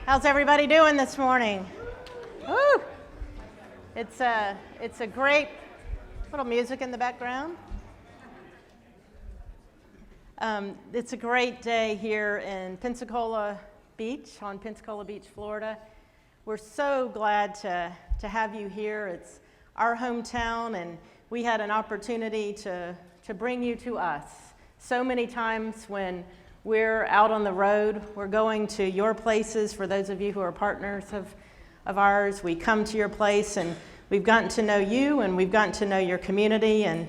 How's everybody doing this morning? Woo! It's a great little music in the background. It's a great day here in Pensacola Beach, on Pensacola Beach, Florida. We're so glad to have you here. It's our hometown, and we had an opportunity to bring you to us. So many times when we're out on the road, we're going to your places. For those of you who are partners of ours, we come to your place and we've gotten to know you and we've gotten to know your community, and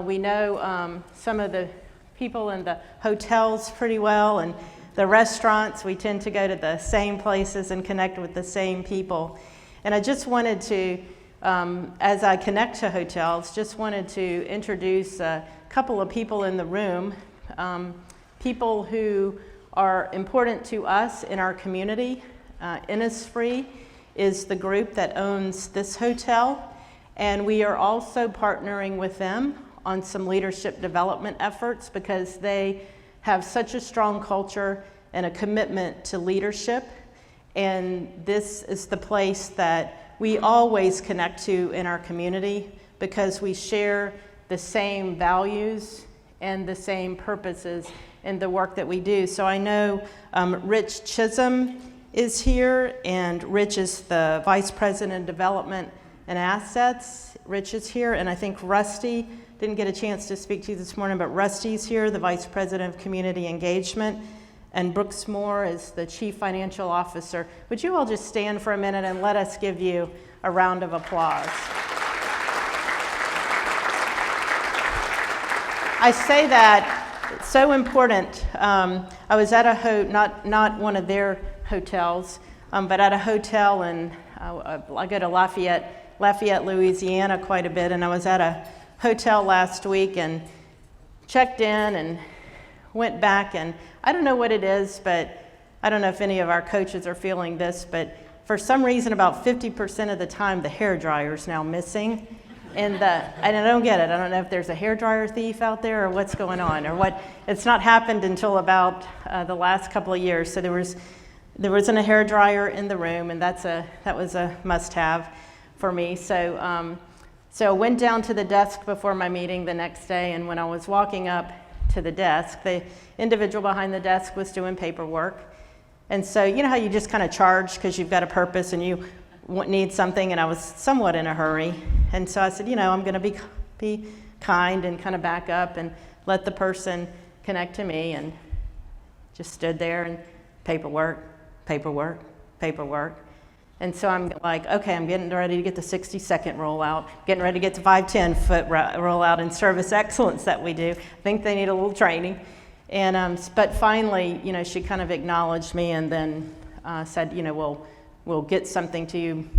we know some of the people in the hotels pretty well, and the restaurants. We tend to go to the same places and connect with the same people. And I just wanted to, as I connect to hotels, just wanted to introduce a couple of people in the room, people who are important to us in our community. Innisfree is the group that owns this hotel, and we are also partnering with them on some leadership development efforts because they have such a strong culture and a commitment to leadership. And this is the place that we always connect to in our community because we share the same values and the same purposes in the work that we do. So I know Rich Chisholm is here, and Rich is the Vice President of Development and Assets. Rich is here, and I think Rusty, didn't get a chance to speak to you this morning, but Rusty's here, the Vice President of Community Engagement, and Brooks Moore is the Chief Financial Officer. Would you all just stand for a minute and let us give you a round of applause? I say that, it's so important. I was at a not one of their hotels, but at a hotel in, I go to Lafayette, Louisiana quite a bit, and I was at a hotel last week and checked in and went back, and I don't know what it is, but I don't know if any of our coaches are feeling this, but for some reason about 50% of the time the hair dryer is now missing. And I don't get it. I don't know if there's a hairdryer thief out there or what's going on or what. It's not happened until about the last couple of years. So there wasn't a hairdryer in the room, and that was a must-have for me. So I went down to the desk before my meeting the next day, and when I was walking up to the desk, the individual behind the desk was doing paperwork. And so you know how you just kind of charge because you've got a purpose and you need something, and I was somewhat in a hurry. And so I said, I'm going to be kind and kind of back up and let the person connect to me, and just stood there and paperwork. And so I'm like, okay, I'm getting ready to get the 60-second rollout, getting ready to get the 5-10-foot rollout in service excellence that we do. I think they need a little training. And but finally, she kind of acknowledged me and then said, we'll get something to you.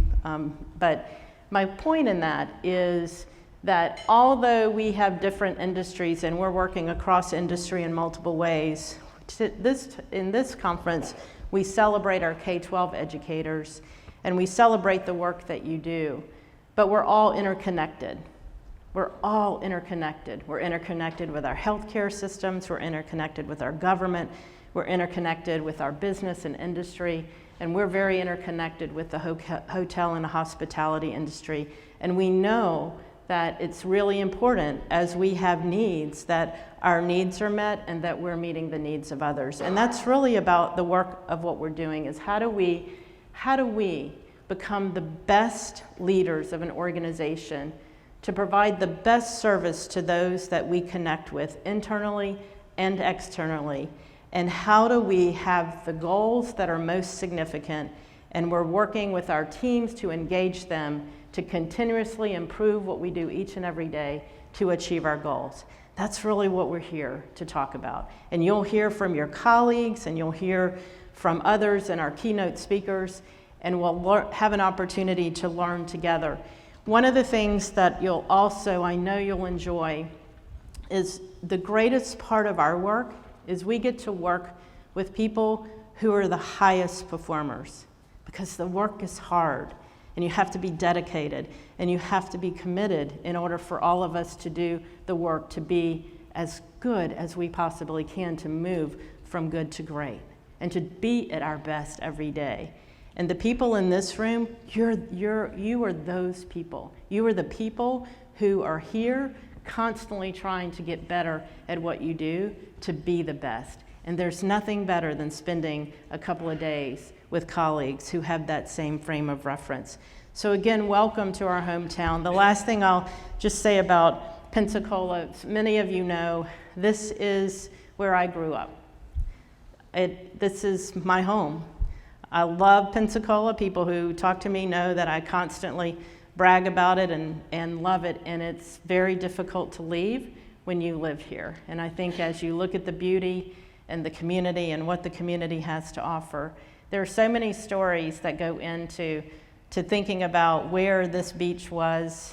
But my point in that is that although we have different industries and we're working across industry in multiple ways, in this conference, we celebrate our K-12 educators and we celebrate the work that you do. But we're all interconnected. We're all interconnected. We're interconnected with our healthcare systems. We're interconnected with our government. We're interconnected with our business and industry. And we're very interconnected with the hotel and the hospitality industry. And we know that it's really important as we have needs that our needs are met and that we're meeting the needs of others. And that's really about the work of what we're doing is how do we become the best leaders of an organization to provide the best service to those that we connect with internally and externally. And how do we have the goals that are most significant, and we're working with our teams to engage them to continuously improve what we do each and every day to achieve our goals. That's really what we're here to talk about. And you'll hear from your colleagues, and you'll hear from others and our keynote speakers, and we'll have an opportunity to learn together. One of the things that I know you'll enjoy is the greatest part of our work is we get to work with people who are the highest performers because the work is hard and you have to be dedicated and you have to be committed in order for all of us to do the work to be as good as we possibly can to move from good to great. and to be at our best every day. And the people in this room, you are those people. You are the people who are here constantly trying to get better at what you do to be the best. And there's nothing better than spending a couple of days with colleagues who have that same frame of reference. So again, welcome to our hometown. The last thing I'll just say about Pensacola, many of you know, this is where I grew up. This is my home. I love Pensacola. People who talk to me know that I constantly brag about it and love it, and it's very difficult to leave when you live here. And I think as you look at the beauty and the community and what the community has to offer, there are so many stories that go into thinking about where this beach was.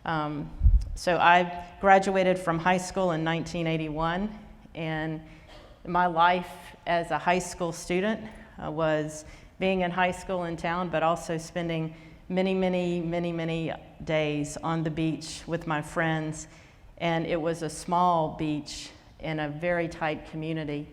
So I graduated from high school in 1981, and my life as a high school student was being in high school in town, but also spending many days on the beach with my friends. And it was a small beach in a very tight community.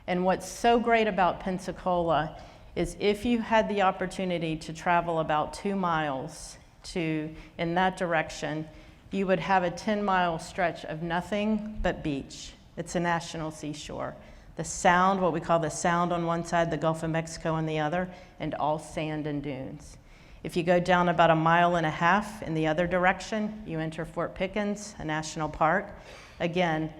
And what's so great about Pensacola is if you had the opportunity to travel about 2 miles in that direction, you would have a 10-mile stretch of nothing but beach. It's a national seashore. The Sound, what we call the Sound on one side, the Gulf of Mexico on the other, and all sand and dunes. If you go down about 1.5 miles in the other direction, you enter Fort Pickens, a national park. Again,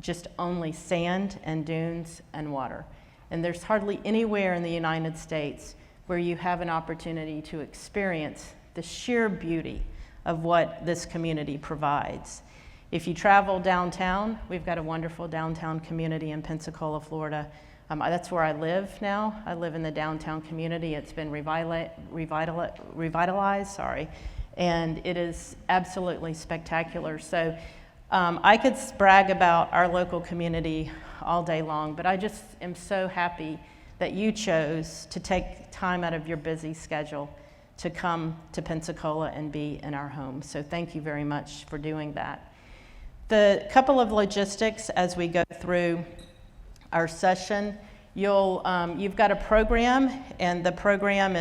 just only sand and dunes and water. And there's hardly anywhere in the United States where you have an opportunity to experience the sheer beauty of what this community provides. If you travel downtown, we've got a wonderful downtown community in Pensacola, Florida. That's where I live now. I live in the downtown community. It's been revitalized, and it is absolutely spectacular. So I could brag about our local community all day long, but I just am so happy that you chose to take time out of your busy schedule to come to Pensacola and be in our home. So thank you very much for doing that. The couple of logistics as we go through our session, you've got a program, and the program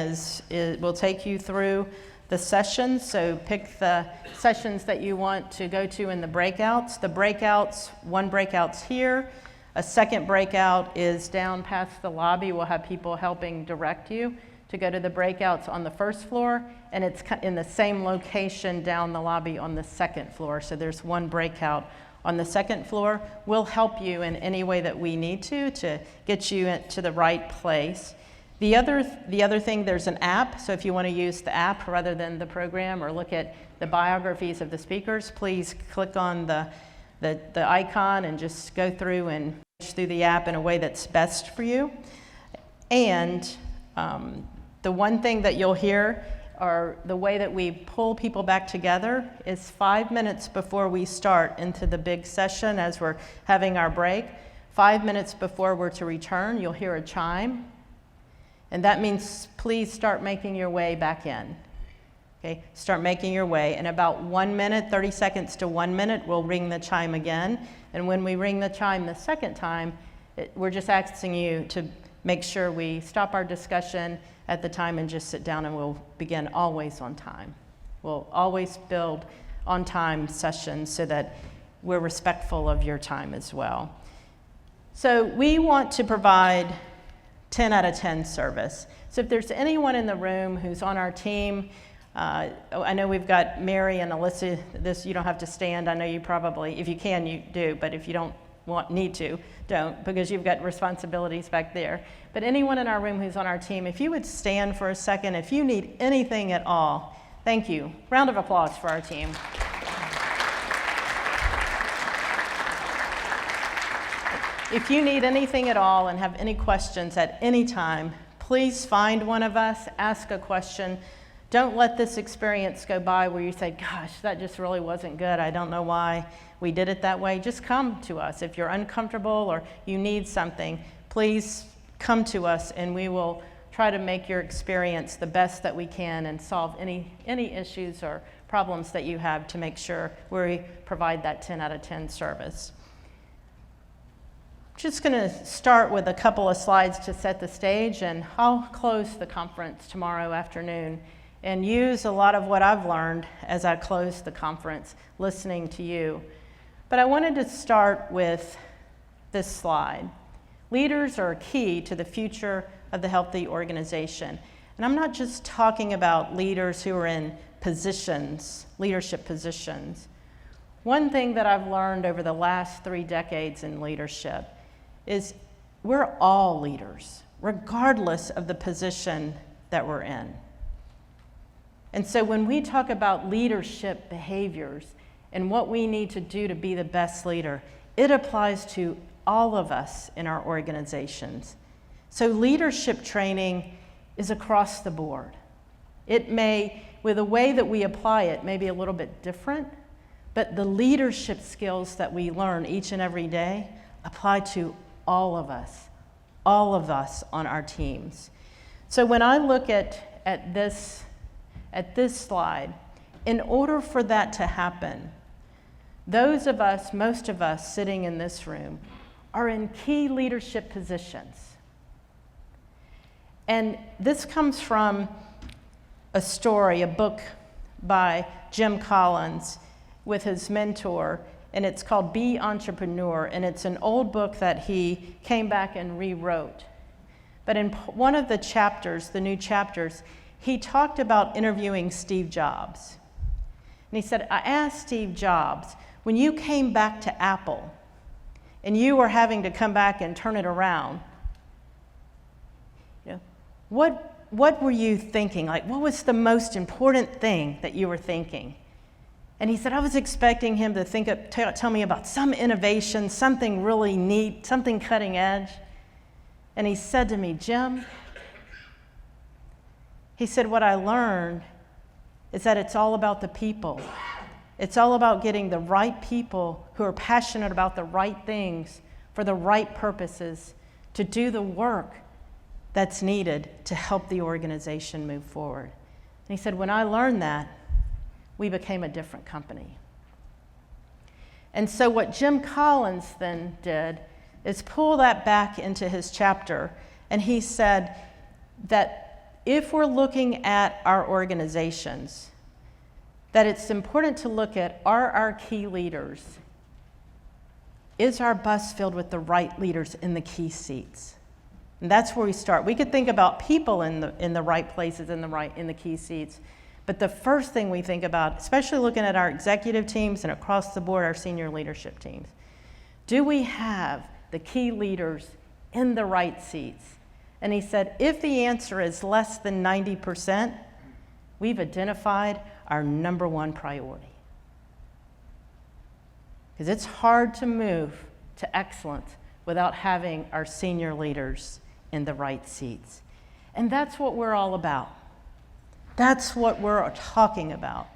will take you through the sessions. So pick the sessions that you want to go to in the breakouts. The breakouts, one breakout's here. A second breakout is down past the lobby. We'll have people helping direct you to go to the breakouts on the first floor, and it's in the same location down the lobby on the second floor. So there's one breakout on the second floor. We'll help you in any way that we need to get you to the right place. The other thing, there's an app. So if you want to use the app rather than the program or look at the biographies of the speakers, please click on the icon and just go through and through the app in a way that's best for you. And the one thing that you'll hear, or the way that we pull people back together, is 5 minutes before we start into the big session as we're having our break. 5 minutes before we're to return, you'll hear a chime. And that means please start making your way back in. Okay, start making your way. In about 1 minute, 30 seconds to 1 minute, we'll ring the chime again. And when we ring the chime the second time, we're just asking you to make sure we stop our discussion at the time and just sit down, and we'll begin always on time. We'll always build on time sessions so that we're respectful of your time as well. So we want to provide 10 out of 10 service. So if there's anyone in the room who's on our team, I know we've got Mary and Alyssa. This, you don't have to stand. I know you probably, if you can, you do, but if you don't need to, don't, because you've got responsibilities back there. But anyone in our room who's on our team, if you would stand for a second, if you need anything at all, thank you. Round of applause for our team. If you need anything at all and have any questions at any time, please find one of us, ask a question. Don't let this experience go by where you say, gosh, that just really wasn't good. I don't know why we did it that way. Just come to us. If you're uncomfortable or you need something, please come to us, and we will try to make your experience the best that we can and solve any issues or problems that you have to make sure we provide that 10 out of 10 service. just going to start with a couple of slides to set the stage, and I'll close the conference tomorrow afternoon and use a lot of what I've learned as I close the conference, listening to you. But I wanted to start with this slide. Leaders are key to the future of the healthy organization. And I'm not just talking about leaders who are in positions, leadership positions. One thing that I've learned over the last 3 decades in leadership is we're all leaders, regardless of the position that we're in. And so when we talk about leadership behaviors and what we need to do to be the best leader, it applies to all of us in our organizations. So leadership training is across the board. It may, with the way that we apply it, may be a little bit different, but the leadership skills that we learn each and every day apply to all of us on our teams. So when I look at this slide, in order for that to happen, those of us, most of us sitting in this room, are in key leadership positions. And this comes from a story, a book by Jim Collins with his mentor, and it's called Be Entrepreneur, and it's an old book that he came back and rewrote. But in one of the chapters, the new chapters, he talked about interviewing Steve Jobs. And he said, I asked Steve Jobs, when you came back to Apple and you were having to come back and turn it around, what were you thinking? Like, what was the most important thing that you were thinking? And he said, I was expecting him to tell me about some innovation, something really neat, something cutting edge. And he said to me, Jim, he said, what I learned is that it's all about the people. It's all about getting the right people who are passionate about the right things for the right purposes to do the work that's needed to help the organization move forward. And he said, when I learned that, we became a different company. And so what Jim Collins then did is pull that back into his chapter, and he said that if we're looking at our organizations, that it's important to look at, are our key leaders, is our bus filled with the right leaders in the key seats? And that's where we start. We could think about people in the right places, in the key seats. But the first thing we think about, especially looking at our executive teams and across the board, our senior leadership teams, do we have the key leaders in the right seats? And he said, if the answer is less than 90%, we've identified our number one priority. Because it's hard to move to excellence without having our senior leaders in the right seats. And that's what we're all about. That's what we're talking about,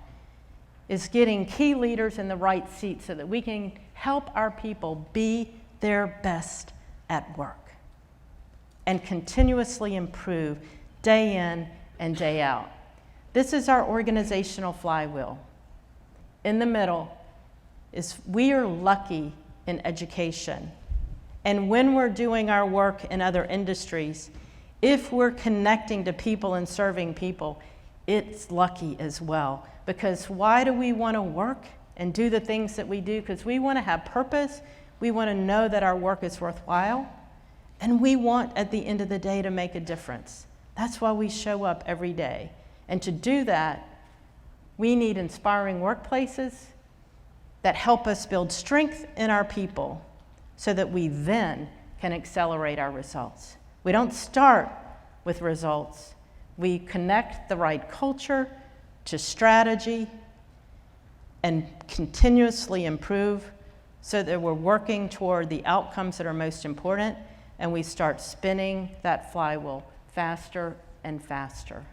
is getting key leaders in the right seats so that we can help our people be their best at work and continuously improve day in and day out. This is our organizational flywheel. In the middle is we are lucky in education. And when we're doing our work in other industries, if we're connecting to people and serving people, it's lucky as well. Because why do we want to work and do the things that we do? Because we want to have purpose. We want to know that our work is worthwhile. And we want, at the end of the day, to make a difference. That's why we show up every day. And to do that, we need inspiring workplaces that help us build strength in our people so that we then can accelerate our results. We don't start with results. We connect the right culture to strategy and continuously improve so that we're working toward the outcomes that are most important, and we start spinning that flywheel faster and faster.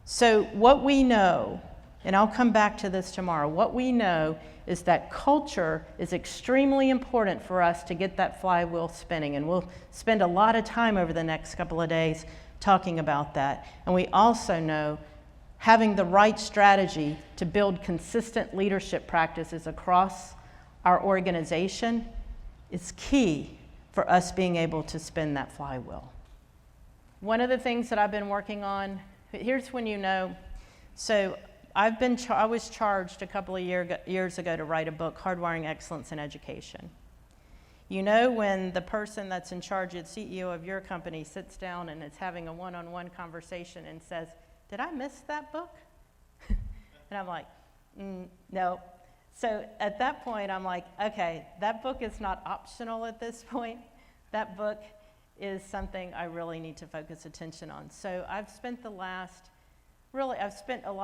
So what we know, and I'll come back to this tomorrow, what we know is that culture is extremely important for us to get that flywheel spinning, and we'll spend a lot of time over the next couple of days talking about that. And we also know having the right strategy to build consistent leadership practices across our organization is key for us being able to spin that flywheel. One of the things that I've been working on, here's when you know, so I was charged a couple of years ago to write a book, Hardwiring Excellence in Education. You know when the person that's in charge, the CEO of your company, sits down and is having a one-on-one conversation and says, "Did I miss that book?" And I'm like, no. So at that point, I'm like, okay, that book is not optional at this point. That book is something I really need to focus attention on. So I've spent a lot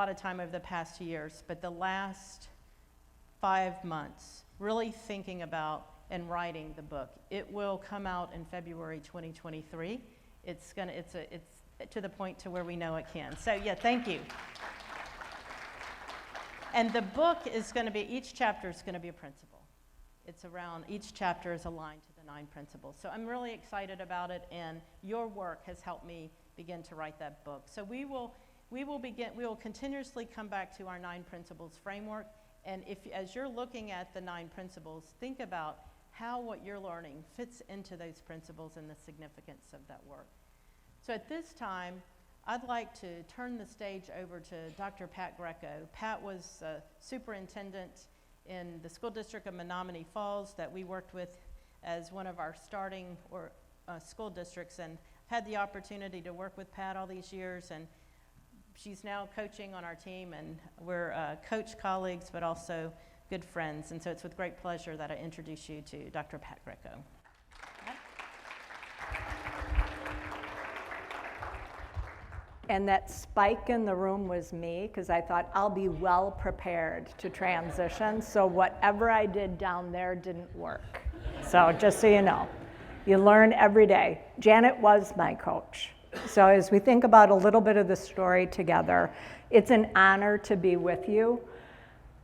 of time over the past 2 years, but the last 5 months really thinking about and writing the book. It will come out in February 2023. It's to the point to where we know it can. So yeah, thank you. And the book is going to be, each chapter is going to be a principle. Each chapter is aligned to the 9 principles. So I'm really excited about it, and your work has helped me begin to write that book. So we will continuously come back to our 9 principles framework, and as you're looking at the 9 principles, think about how what you're learning fits into those principles and the significance of that work. So at this time, I'd like to turn the stage over to Dr. Pat Greco. Pat was a superintendent in the school district of Menominee Falls that we worked with as one of our starting school districts, and had the opportunity to work with Pat all these years, and she's now coaching on our team, and we're coach colleagues, but also good friends. And so it's with great pleasure that I introduce you to Dr. Pat Greco. And that spike in the room was me, because I thought I'll be well prepared to transition. So whatever I did down there didn't work. So just so you know, you learn every day. Janet was my coach. So as we think about a little bit of the story together, it's an honor to be with you.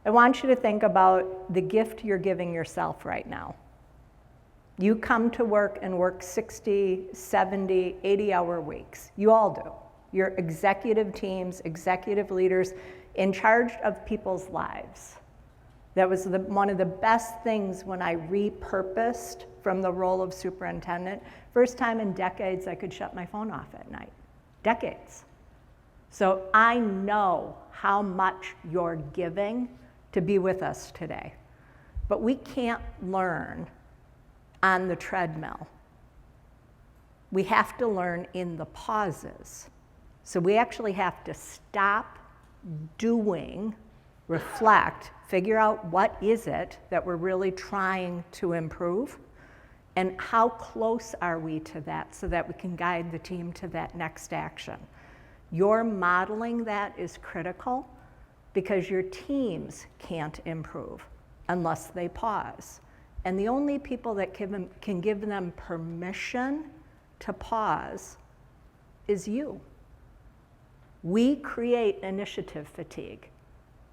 I want you to think about the gift you're giving yourself right now. You come to work and work 60, 70, 80-hour weeks. You all do. You're executive teams, executive leaders in charge of people's lives. That was one of the best things when I repurposed from the role of superintendent. First time in decades I could shut my phone off at night. Decades. So I know how much you're giving to be with us today. But we can't learn on the treadmill. We have to learn in the pauses. So we actually have to stop doing, reflect, figure out what is it that we're really trying to improve, and how close are we to that so that we can guide the team to that next action. Your modeling that is critical, because your teams can't improve unless they pause. And the only people that can give them permission to pause is you. We create initiative fatigue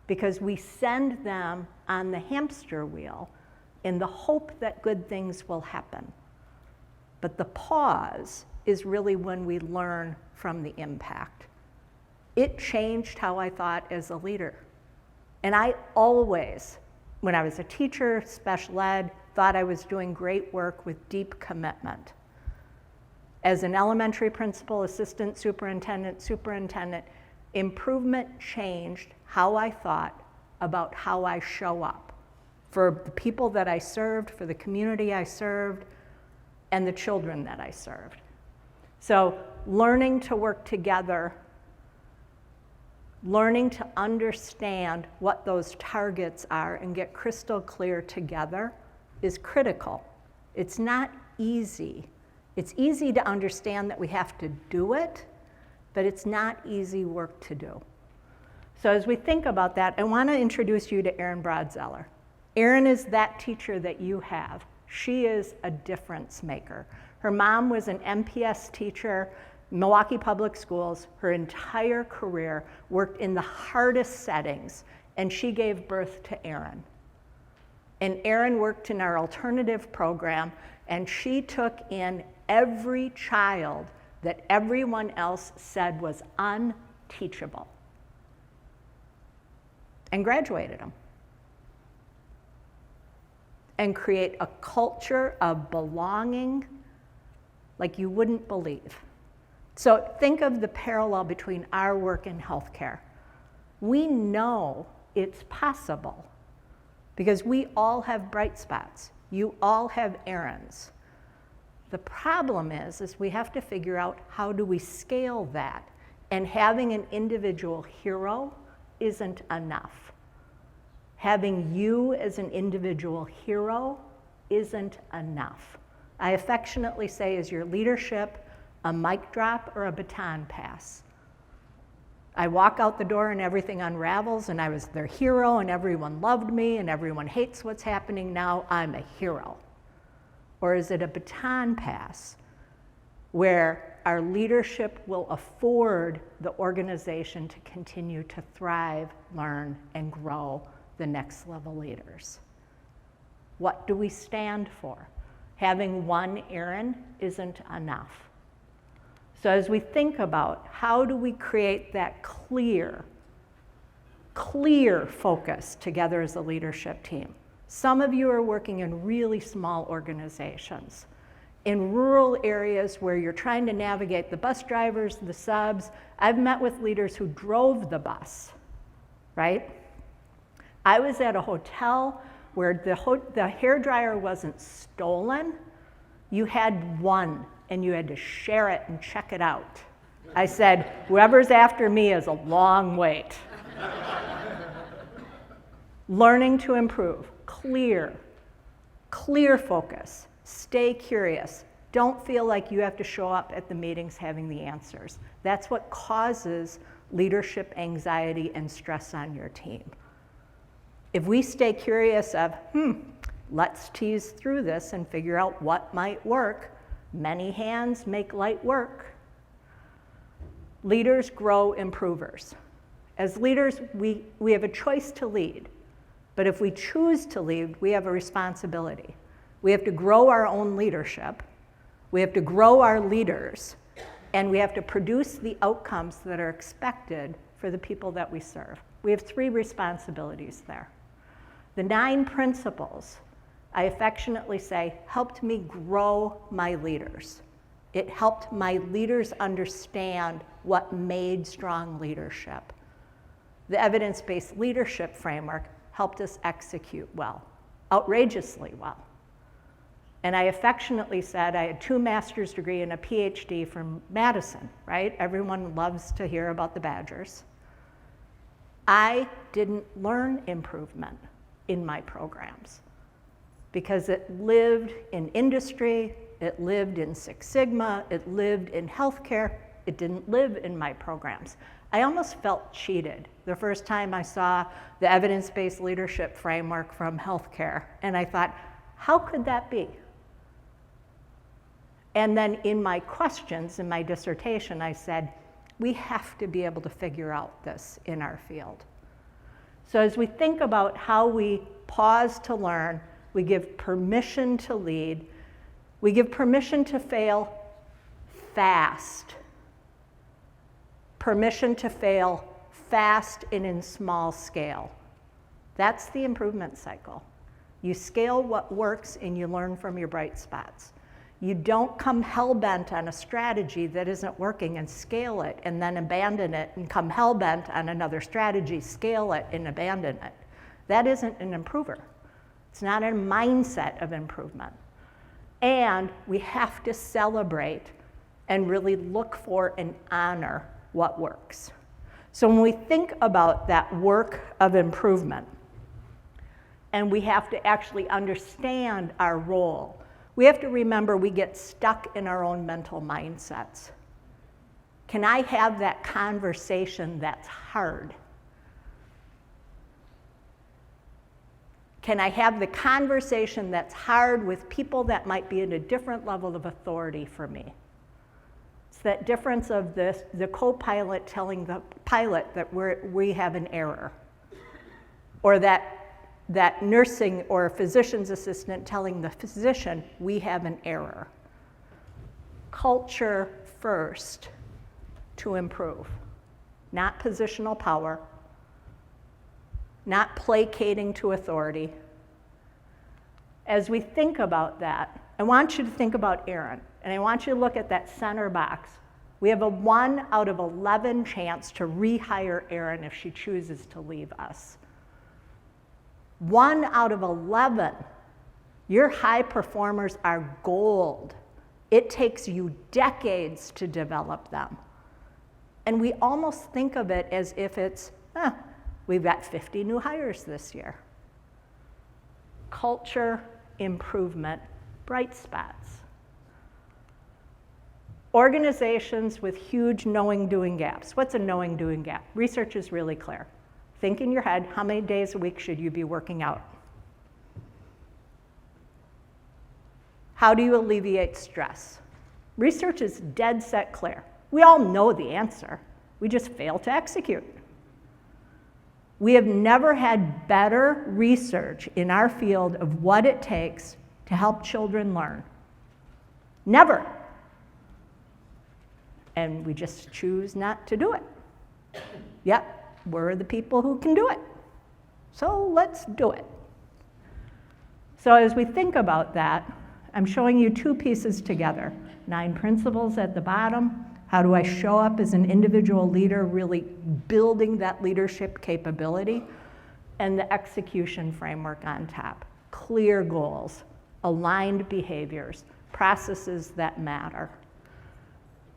because we send them on the hamster wheel in the hope that good things will happen. But the pause is really when we learn from the impact. It changed how I thought as a leader. And I always, when I was a teacher, special ed, thought I was doing great work with deep commitment. As an elementary principal, assistant superintendent, improvement changed how I thought about how I show up for the people that I served, for the community I served, and the children that I served. So learning to work together, learning to understand what those targets are and get crystal clear together is critical. It's not easy. It's easy to understand that we have to do it, but it's not easy work to do. So as we think about that, I want to introduce you to Erin Broadzeller. Erin is that teacher that you have. She is a difference maker. Her mom was an MPS teacher, Milwaukee Public Schools, her entire career, worked in the hardest settings, and she gave birth to Erin. And Erin worked in our alternative program, and she took in every child that everyone else said was unteachable and graduated them. and create a culture of belonging like you wouldn't believe. So think of the parallel between our work and healthcare. We know it's possible because we all have bright spots. You all have errands. The problem is we have to figure out how do we scale that, and having an individual hero isn't enough. Having you as an individual hero isn't enough. I affectionately say, is your leadership a mic drop or a baton pass? I walk out the door and everything unravels and I was their hero and everyone loved me and everyone hates what's happening now, I'm a hero. Or is it a baton pass where our leadership will afford the organization to continue to thrive, learn, and grow the next level leaders? What do we stand for? Having one Aaron isn't enough. So as we think about how do we create that clear focus together as a leadership team. Some of you are working in really small organizations. In rural areas where you're trying to navigate the bus drivers, the subs, I've met with leaders who drove the bus, right? I was at a hotel where the hairdryer wasn't stolen. You had one, and you had to share it and check it out. I said, whoever's after me is a long wait. Learning to improve, clear focus, stay curious. Don't feel like you have to show up at the meetings having the answers. That's what causes leadership anxiety and stress on your team. If we stay curious of, let's tease through this and figure out what might work, many hands make light work. Leaders grow improvers. As leaders, we have a choice to lead, but if we choose to lead, we have a responsibility. We have to grow our own leadership, we have to grow our leaders, and we have to produce the outcomes that are expected for the people that we serve. We have 3 responsibilities there. The 9 principles, I affectionately say, helped me grow my leaders. It helped my leaders understand what made strong leadership. The evidence-based leadership framework helped us execute well, outrageously well. And I affectionately said, I had 2 master's degrees and a PhD from Madison, right? Everyone loves to hear about the Badgers. I didn't learn improvement in my programs because it lived in industry, it lived in Six Sigma, it lived in healthcare, it didn't live in my programs. I almost felt cheated the first time I saw the evidence-based leadership framework from healthcare, and I thought, how could that be? And then in my questions, in my dissertation, I said, we have to be able to figure out this in our field. So as we think about how we pause to learn, we give permission to lead, we give permission to fail fast. Permission to fail fast and in small scale. That's the improvement cycle. You scale what works and you learn from your bright spots. You don't come hell-bent on a strategy that isn't working and scale it and then abandon it and come hell-bent on another strategy, scale it and abandon it. That isn't an improver. It's not a mindset of improvement. And we have to celebrate and really look for and honor what works. So when we think about that work of improvement, and we have to actually understand our role, we have to remember we get stuck in our own mental mindsets. Can I have that conversation that's hard? Can I have the conversation that's hard with people that might be at a different level of authority for me? It's that difference of the co-pilot telling the pilot that we have an error, or that nursing or physician's assistant telling the physician, we have an error. Culture first to improve, not positional power, not placating to authority. as we think about that, I want you to think about Erin, and I want you to look at that center box. We have a 1 out of 11 chance to rehire Erin if she chooses to leave us. 1 out of 11. Your high performers are gold. It takes you decades to develop them. And we almost think of it as if it's, we've got 50 new hires this year. Culture improvement, bright spots. Organizations with huge knowing-doing gaps. What's a knowing-doing gap? Research is really clear. Think in your head, how many days a week should you be working out? How do you alleviate stress? Research is dead set clear. We all know the answer. We just fail to execute. We have never had better research in our field of what it takes to help children learn. Never. And we just choose not to do it. Yep, we're the people who can do it. So let's do it. So as we think about that, I'm showing you 2 pieces together. 9 principles at the bottom. How do I show up as an individual leader, really building that leadership capability? And the execution framework on top. Clear goals, aligned behaviors, processes that matter.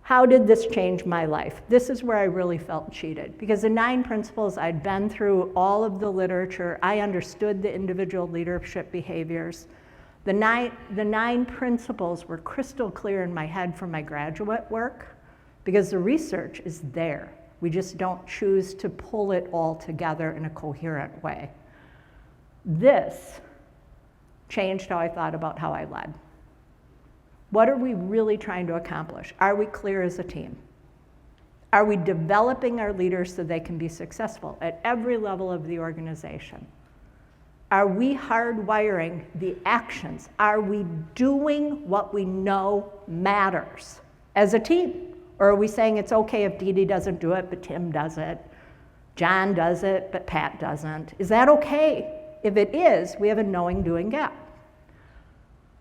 How did this change my life? This is where I really felt cheated, because the 9 principles, I'd been through all of the literature. I understood the individual leadership behaviors. The nine principles were crystal clear in my head from my graduate work, because the research is there. We just don't choose to pull it all together in a coherent way. This changed how I thought about how I led. What are we really trying to accomplish? Are we clear as a team? Are we developing our leaders so they can be successful at every level of the organization? Are we hardwiring the actions? Are we doing what we know matters as a team? Or are we saying it's okay if Dee Dee doesn't do it, but Tim does it? John does it, but Pat doesn't. Is that okay? If it is, we have a knowing-doing gap.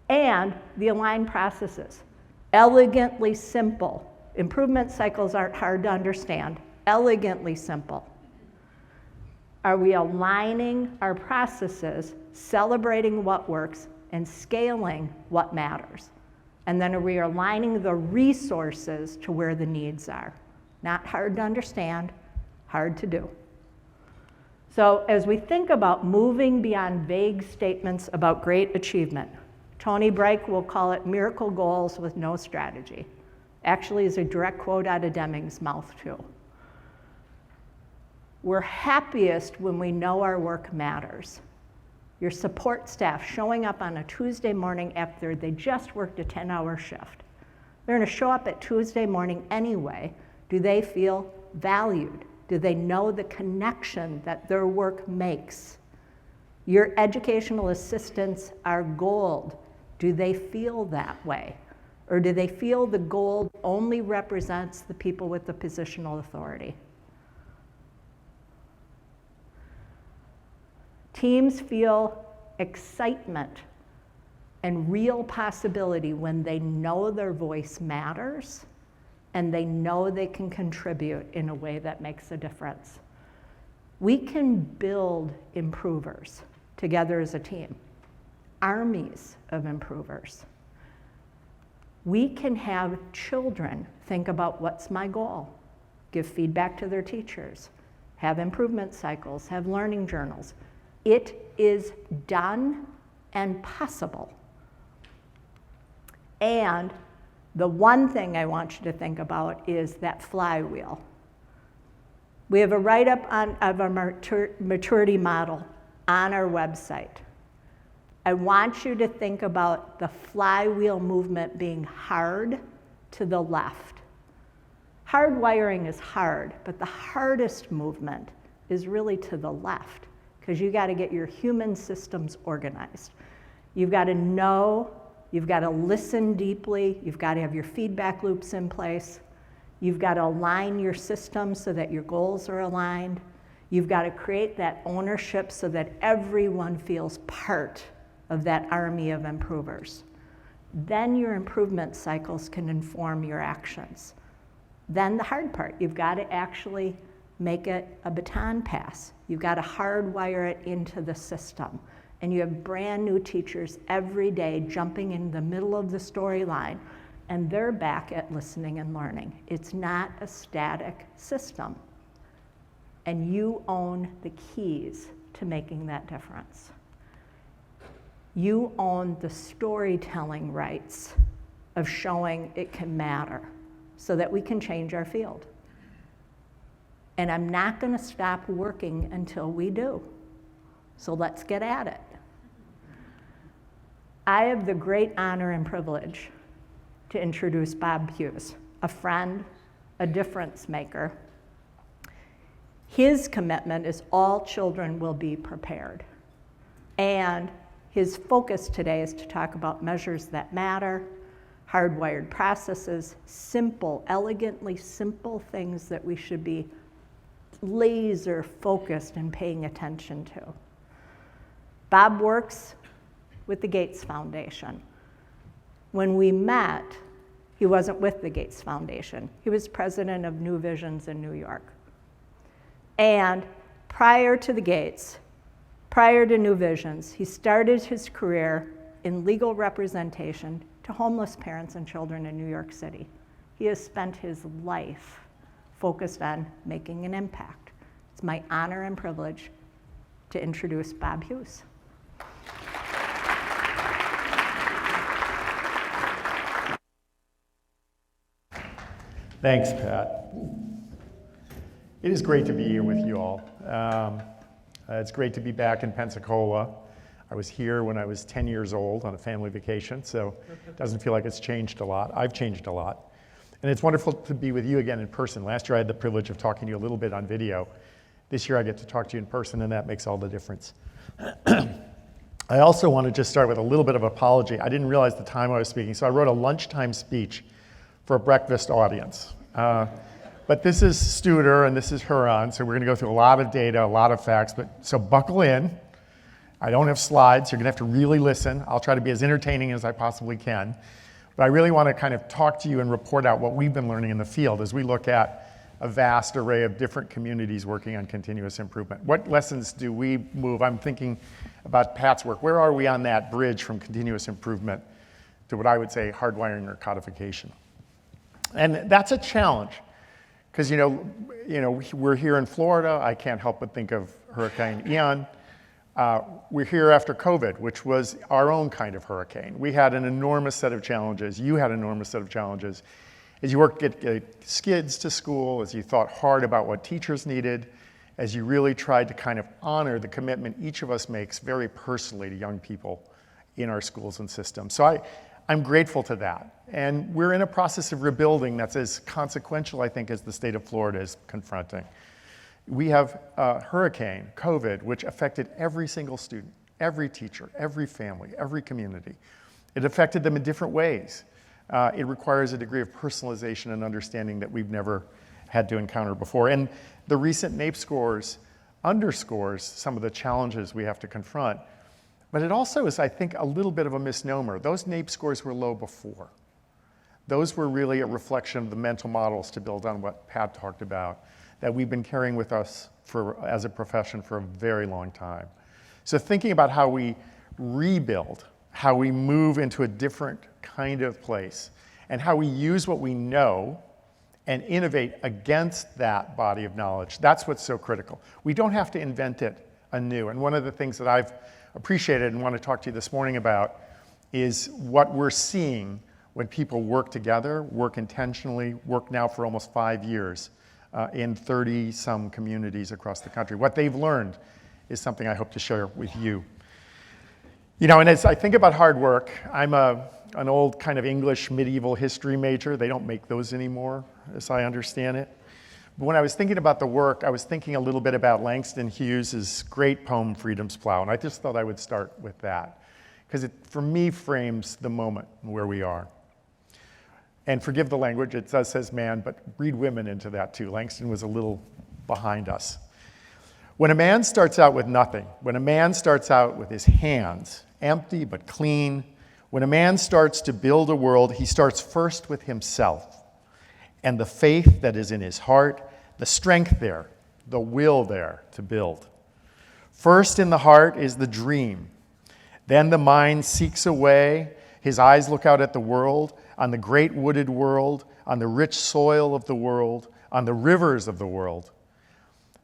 And the aligned processes. Elegantly simple. Improvement cycles aren't hard to understand. Elegantly simple. Are we aligning our processes, celebrating what works, and scaling what matters? And then are we aligning the resources to where the needs are? Not hard to understand, hard to do. So as we think about moving beyond vague statements about great achievement, Tony Brake will call it miracle goals with no strategy. Actually, is a direct quote out of Deming's mouth too. We're happiest when we know our work matters. Your support staff showing up on a Tuesday morning after they just worked a 10-hour shift. They're gonna show up at Tuesday morning anyway. Do they feel valued? Do they know the connection that their work makes? Your educational assistants are gold. Do they feel that way? Or do they feel the gold only represents the people with the positional authority? Teams feel excitement and real possibility when they know their voice matters and they know they can contribute in a way that makes a difference. We can build improvers together as a team, armies of improvers. We can have children think about what's my goal, give feedback to their teachers, have improvement cycles, have learning journals. It is done and possible. And the one thing I want you to think about is that flywheel. We have a write-up of our maturity model on our website. I want you to think about the flywheel movement being hard to the left. Hardwiring is hard, but the hardest movement is really to the left, because you got to get your human systems organized. You've got to know, you've got to listen deeply, you've got to have your feedback loops in place, you've got to align your systems so that your goals are aligned, you've got to create that ownership so that everyone feels part of that army of improvers. Then your improvement cycles can inform your actions. Then the hard part, you've got to actually make it a baton pass. You've got to hardwire it into the system. And you have brand new teachers every day jumping in the middle of the storyline, and they're back at listening and learning. It's not a static system. And you own the keys to making that difference. You own the storytelling rights of showing it can matter so that we can change our field. And I'm not going to stop working until we do. So let's get at it. I have the great honor and privilege to introduce Bob Hughes, a friend, a difference maker. His commitment is all children will be prepared. And his focus today is to talk about measures that matter, hardwired processes, simple, elegantly simple things that we should be laser focused and paying attention to. Bob works with the Gates Foundation. When we met, he wasn't with the Gates Foundation. He was president of New Visions in New York. And prior to the Gates, prior to New Visions, he started his career in legal representation to homeless parents and children in New York City. He has spent his life focused on making an impact. It's my honor and privilege to introduce Bob Hughes. Thanks, Pat. It is great to be here with you all. It's great to be back in Pensacola. I was here when I was 10 years old on a family vacation, so it doesn't feel like it's changed a lot. I've changed a lot. And it's wonderful to be with you again in person. Last year I had the privilege of talking to you a little bit on video. This year I get to talk to you in person, and that makes all the difference. I also want to just start with a little bit of apology. I didn't realize the time I was speaking, so I wrote a lunchtime speech for a breakfast audience. But this is Studer and this is Huron, so we're going to go through a lot of data, a lot of facts. So buckle in. I don't have slides. You're going to have to really listen. I'll try to be as entertaining as I possibly can. But I really want to kind of talk to you and report out what we've been learning in the field as we look at a vast array of different communities working on continuous improvement. What lessons do we move? I'm thinking about Pat's work. Where are we on that bridge from continuous improvement to what I would say hardwiring or codification? And that's a challenge. Because we're here in Florida. I can't help but think of Hurricane Ian. We're here after COVID, which was our own kind of hurricane. We had an enormous set of challenges. You had an enormous set of challenges. As you worked to get kids to school, as you thought hard about what teachers needed, as you really tried to kind of honor the commitment each of us makes very personally to young people in our schools and systems. So I'm grateful to that. And we're in a process of rebuilding that's as consequential, I think, as the state of Florida is confronting. We have hurricane, COVID, which affected every single student, every teacher, every family, every community. It affected them in different ways. It requires a degree of personalization and understanding that we've never had to encounter before. And the recent NAEP scores underscores some of the challenges we have to confront. But it also is, I think, a little bit of a misnomer. Those NAEP scores were low before. Those were really a reflection of the mental models, to build on what Pat talked about, that we've been carrying with us as a profession for a very long time. So thinking about how we rebuild, how we move into a different kind of place, and how we use what we know and innovate against that body of knowledge, that's what's so critical. We don't have to invent it anew. And one of the things that I've appreciated and want to talk to you this morning about is what we're seeing when people work together, work intentionally, work now for almost 5 years in 30-some communities across the country. What they've learned is something I hope to share with you. And as I think about hard work, I'm an old kind of English medieval history major. They don't make those anymore, as I understand it. But when I was thinking about the work, I was thinking a little bit about Langston Hughes's great poem, Freedom's Plow, and I just thought I would start with that, because it, for me, frames the moment where we are. And forgive the language, it says man, but read women into that too. Langston was a little behind us. When a man starts out with nothing, when a man starts out with his hands empty but clean. When a man starts to build a world, he starts first with himself and the faith that is in his heart, the strength there, the will there to build. First in the heart is the dream. Then the mind seeks a way. His eyes look out at the world, on the great wooded world, on the rich soil of the world, on the rivers of the world.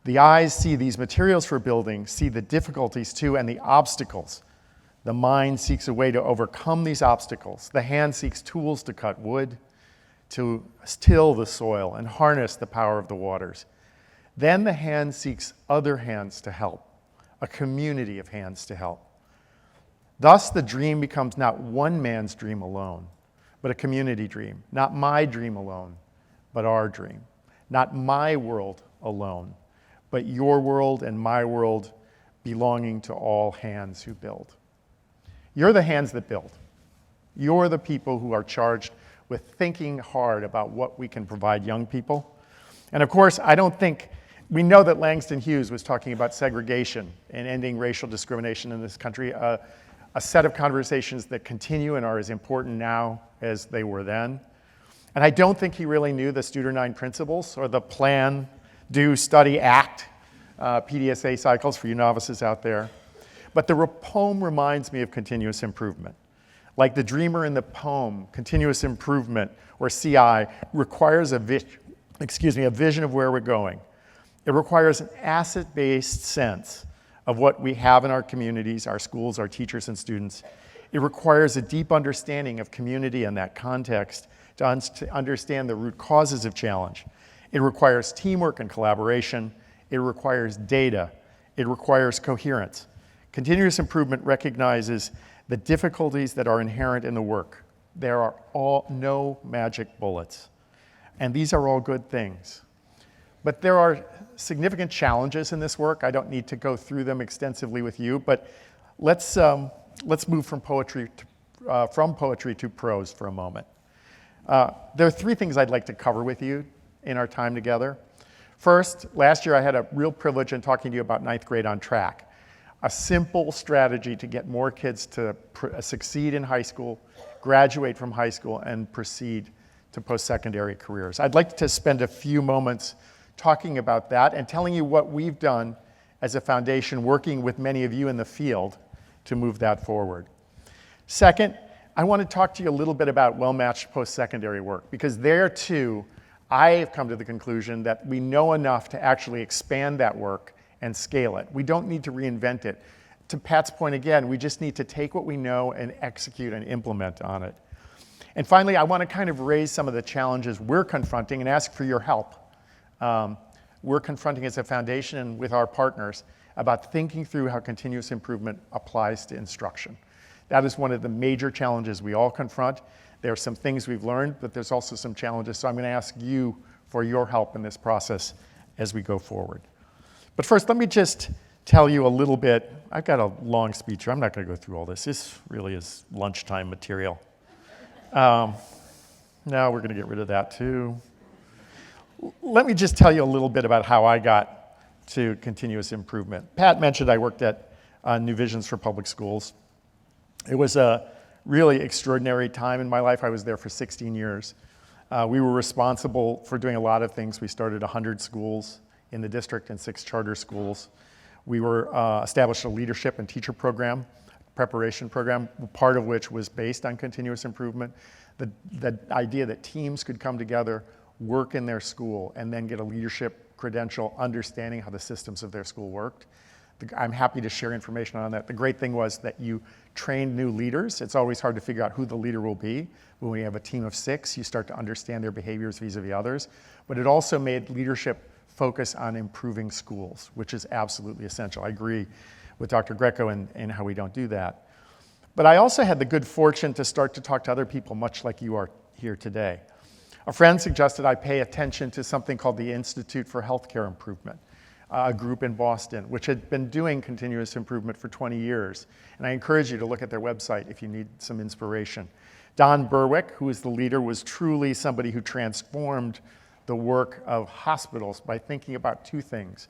The eyes see these materials for building, see the difficulties too, and the obstacles. The mind seeks a way to overcome these obstacles. The hand seeks tools to cut wood, to till the soil and harness the power of the waters. Then the hand seeks other hands to help, a community of hands to help. Thus the dream becomes not one man's dream alone, but a community dream. Not my dream alone, but our dream. Not my world alone, but your world and my world belonging to all hands who build. You're the hands that build. You're the people who are charged with thinking hard about what we can provide young people. And of course, we know that Langston Hughes was talking about segregation and ending racial discrimination in this country, a set of conversations that continue and are as important now as they were then. And I don't think he really knew the Studer 9 principles or the plan, do, study, act, PDSA cycles for you novices out there. But the poem reminds me of continuous improvement. Like the dreamer in the poem, continuous improvement, or CI, requires a vision of where we're going. It requires an asset-based sense of what we have in our communities, our schools, our teachers and students. It requires a deep understanding of community in that context to understand the root causes of challenge. It requires teamwork and collaboration. It requires data. It requires coherence. Continuous improvement recognizes the difficulties that are inherent in the work. There are no magic bullets. And these are all good things. But there are significant challenges in this work. I don't need to go through them extensively with you, but let's move from poetry to prose for a moment. There are three things I'd like to cover with you in our time together. First, last year I had a real privilege in talking to you about ninth grade on track, a simple strategy to get more kids to succeed in high school, graduate from high school, and proceed to post-secondary careers. I'd like to spend a few moments talking about that and telling you what we've done as a foundation, working with many of you in the field to move that forward. Second, I want to talk to you a little bit about well-matched post-secondary work, because there too, I have come to the conclusion that we know enough to actually expand that work and scale it. We don't need to reinvent it. To Pat's point again, we just need to take what we know and execute and implement on it. And finally, I want to kind of raise some of the challenges we're confronting and ask for your help. We're confronting as a foundation and with our partners about thinking through how continuous improvement applies to instruction. That is one of the major challenges we all confront. There are some things we've learned, but there's also some challenges. So I'm going to ask you for your help in this process as we go forward. But first, let me just tell you a little bit. I've got a long speech here. I'm not going to go through all this. This really is lunchtime material. Now we're going to get rid of that too. Let me just tell you a little bit about how I got to continuous improvement. Pat mentioned I worked at New Visions for Public Schools. It was a really extraordinary time in my life. I was there for 16 years. We were responsible for doing a lot of things. We started 100 schools in the district and 6 charter schools. We established a leadership and teacher program, preparation program, part of which was based on continuous improvement. The idea that teams could come together, work in their school, and then get a leadership credential, understanding how the systems of their school worked. I'm happy to share information on that. The great thing was that you trained new leaders. It's always hard to figure out who the leader will be. When we have a team of 6, you start to understand their behaviors vis-a-vis others. But it also made leadership focus on improving schools, which is absolutely essential. I agree with Dr. Greco in how we don't do that. But I also had the good fortune to start to talk to other people, much like you are here today. A friend suggested I pay attention to something called the Institute for Healthcare Improvement, a group in Boston, which had been doing continuous improvement for 20 years. And I encourage you to look at their website if you need some inspiration. Don Berwick, who is the leader, was truly somebody who transformed the work of hospitals by thinking about 2 things: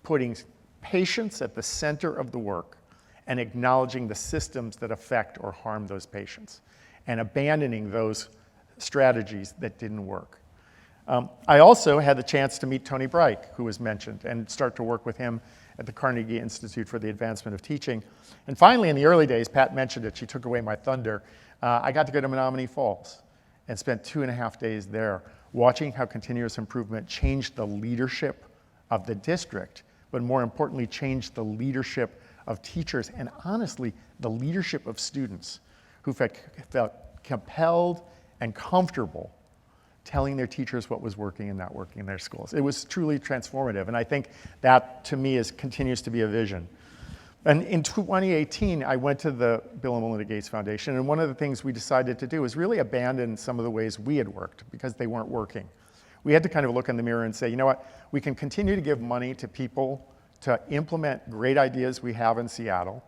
putting patients at the center of the work and acknowledging the systems that affect or harm those patients, and abandoning those strategies that didn't work. I also had the chance to meet Tony Bright, who was mentioned, and start to work with him at the Carnegie Institute for the Advancement of Teaching. And finally, in the early days, Pat mentioned it, she took away my thunder, I got to go to Menominee Falls and spent 2.5 days there watching how continuous improvement changed the leadership of the district, but more importantly, changed the leadership of teachers and honestly, the leadership of students who felt compelled and comfortable telling their teachers what was working and not working in their schools. It was truly transformative, and I think that, to me, continues to be a vision. And in 2018, I went to the Bill and Melinda Gates Foundation, and one of the things we decided to do was really abandon some of the ways we had worked because they weren't working. We had to kind of look in the mirror and say, you know what, we can continue to give money to people to implement great ideas we have in Seattle,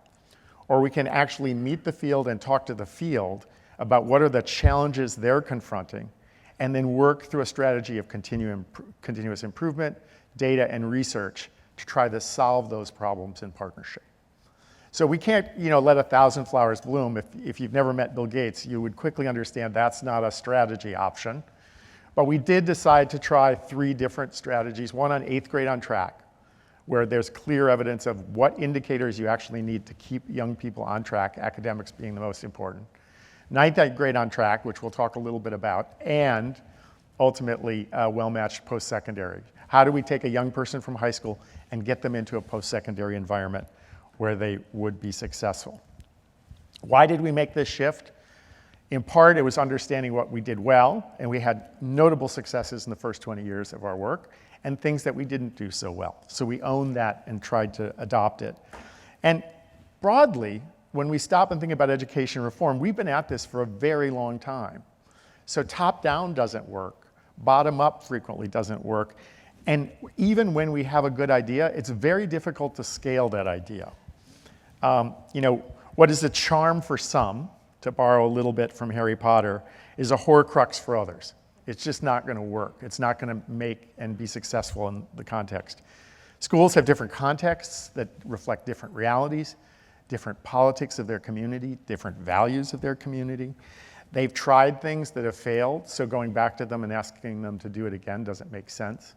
or we can actually meet the field and talk to the field about what are the challenges they're confronting, and then work through a strategy of continuous improvement, data, and research to try to solve those problems in partnership. So we can't, let 1,000 flowers bloom. If you've never met Bill Gates, you would quickly understand that's not a strategy option. But we did decide to try 3 different strategies, one on 8th grade on track, where there's clear evidence of what indicators you actually need to keep young people on track, academics being the most important. 9th grade on track, which we'll talk a little bit about, and ultimately well-matched post-secondary. How do we take a young person from high school and get them into a post-secondary environment where they would be successful? Why did we make this shift? In part, it was understanding what we did well, and we had notable successes in the first 20 years of our work, and things that we didn't do so well. So we owned that and tried to adopt it. And broadly, when we stop and think about education reform, we've been at this for a very long time. So top-down doesn't work. Bottom-up frequently doesn't work. And even when we have a good idea, it's very difficult to scale that idea. What is a charm for some, to borrow a little bit from Harry Potter, is a Horcrux for others. It's just not going to work. It's not going to make and be successful in the context. Schools have different contexts that reflect different realities, different politics of their community, different values of their community. They've tried things that have failed, so going back to them and asking them to do it again doesn't make sense.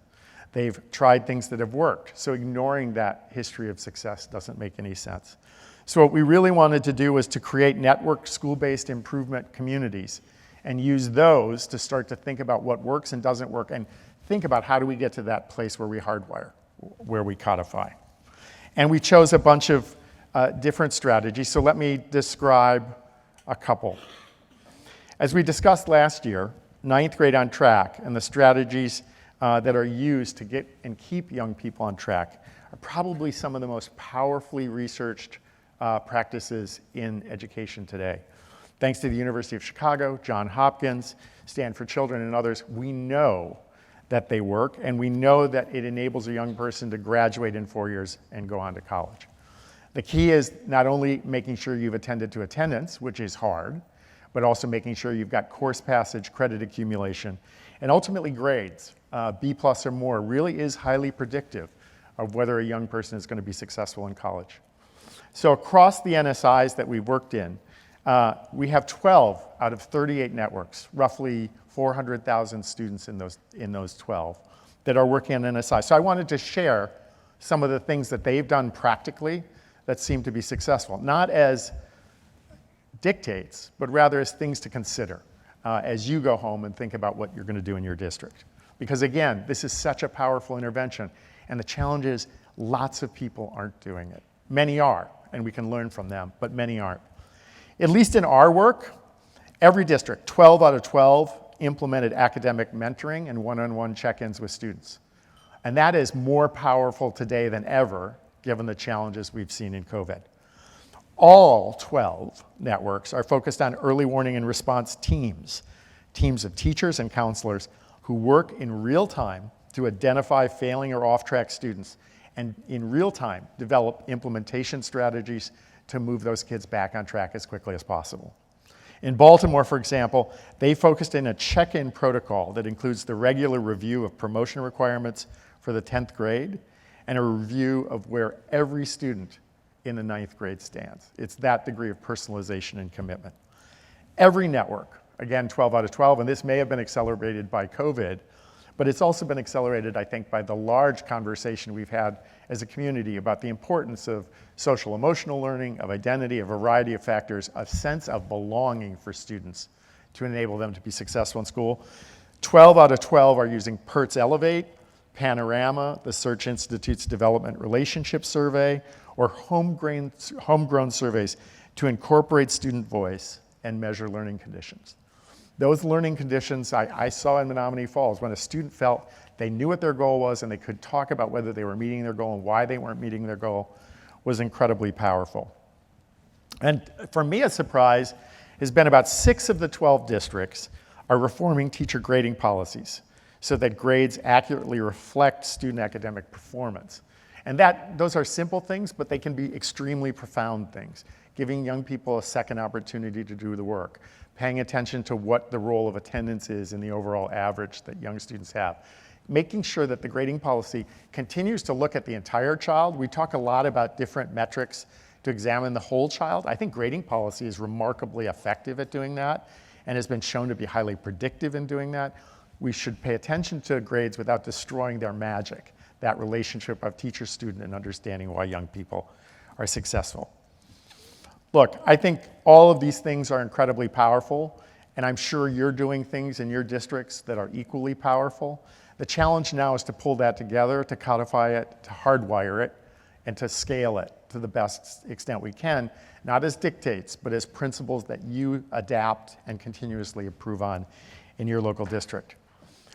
They've tried things that have worked, so ignoring that history of success doesn't make any sense. So what we really wanted to do was to create networked school-based improvement communities and use those to start to think about what works and doesn't work, and think about how do we get to that place where we hardwire, where we codify. And we chose a bunch of different strategies, so let me describe a couple. As we discussed last year, 9th grade on track and the strategies that are used to get and keep young people on track are probably some of the most powerfully researched practices in education today. Thanks to the University of Chicago, Johns Hopkins, Stanford Children, and others, we know that they work, and we know that it enables a young person to graduate in 4 years and go on to college. The key is not only making sure you've attended to attendance, which is hard, but also making sure you've got course passage, credit accumulation, and ultimately grades. B+ or more really is highly predictive of whether a young person is going to be successful in college. So across the NSIs that we've worked in, we have 12 out of 38 networks, roughly 400,000 students in those 12 that are working on NSI. So I wanted to share some of the things that they've done practically that seem to be successful, not as dictates, but rather as things to consider as you go home and think about what you're going to do in your district. Because again, this is such a powerful intervention, and the challenge is lots of people aren't doing it. Many are, and we can learn from them, but many aren't. At least in our work, every district, 12 out of 12, implemented academic mentoring and one-on-one check-ins with students. And that is more powerful today than ever, given the challenges we've seen in COVID. All 12 networks are focused on early warning and response teams of teachers and counselors who work in real time to identify failing or off-track students and in real time develop implementation strategies to move those kids back on track as quickly as possible. In Baltimore, for example, they focused in a check-in protocol that includes the regular review of promotion requirements for the 10th grade and a review of where every student in the 9th grade stands. It's that degree of personalization and commitment. Every network, again, 12 out of 12, and this may have been accelerated by COVID, but it's also been accelerated, I think, by the large conversation we've had as a community about the importance of social emotional learning, of identity, a variety of factors, a sense of belonging for students to enable them to be successful in school. 12 out of 12 are using PERTS Elevate, Panorama, the Search Institute's Development Relationship Survey, or homegrown surveys to incorporate student voice and measure learning conditions. Those learning conditions I saw in Menominee Falls when a student felt they knew what their goal was and they could talk about whether they were meeting their goal and why they weren't meeting their goal was incredibly powerful. And for me, a surprise has been about 6 of the 12 districts are reforming teacher grading policies so that grades accurately reflect student academic performance. And those are simple things, but they can be extremely profound things, giving young people a second opportunity to do the work, paying attention to what the role of attendance is in the overall average that young students have, making sure that the grading policy continues to look at the entire child. We talk a lot about different metrics to examine the whole child. I think grading policy is remarkably effective at doing that and has been shown to be highly predictive in doing that. We should pay attention to grades without destroying their magic, that relationship of teacher-student and understanding why young people are successful. Look, I think all of these things are incredibly powerful, and I'm sure you're doing things in your districts that are equally powerful. The challenge now is to pull that together, to codify it, to hardwire it, and to scale it to the best extent we can, not as dictates, but as principles that you adapt and continuously improve on in your local district.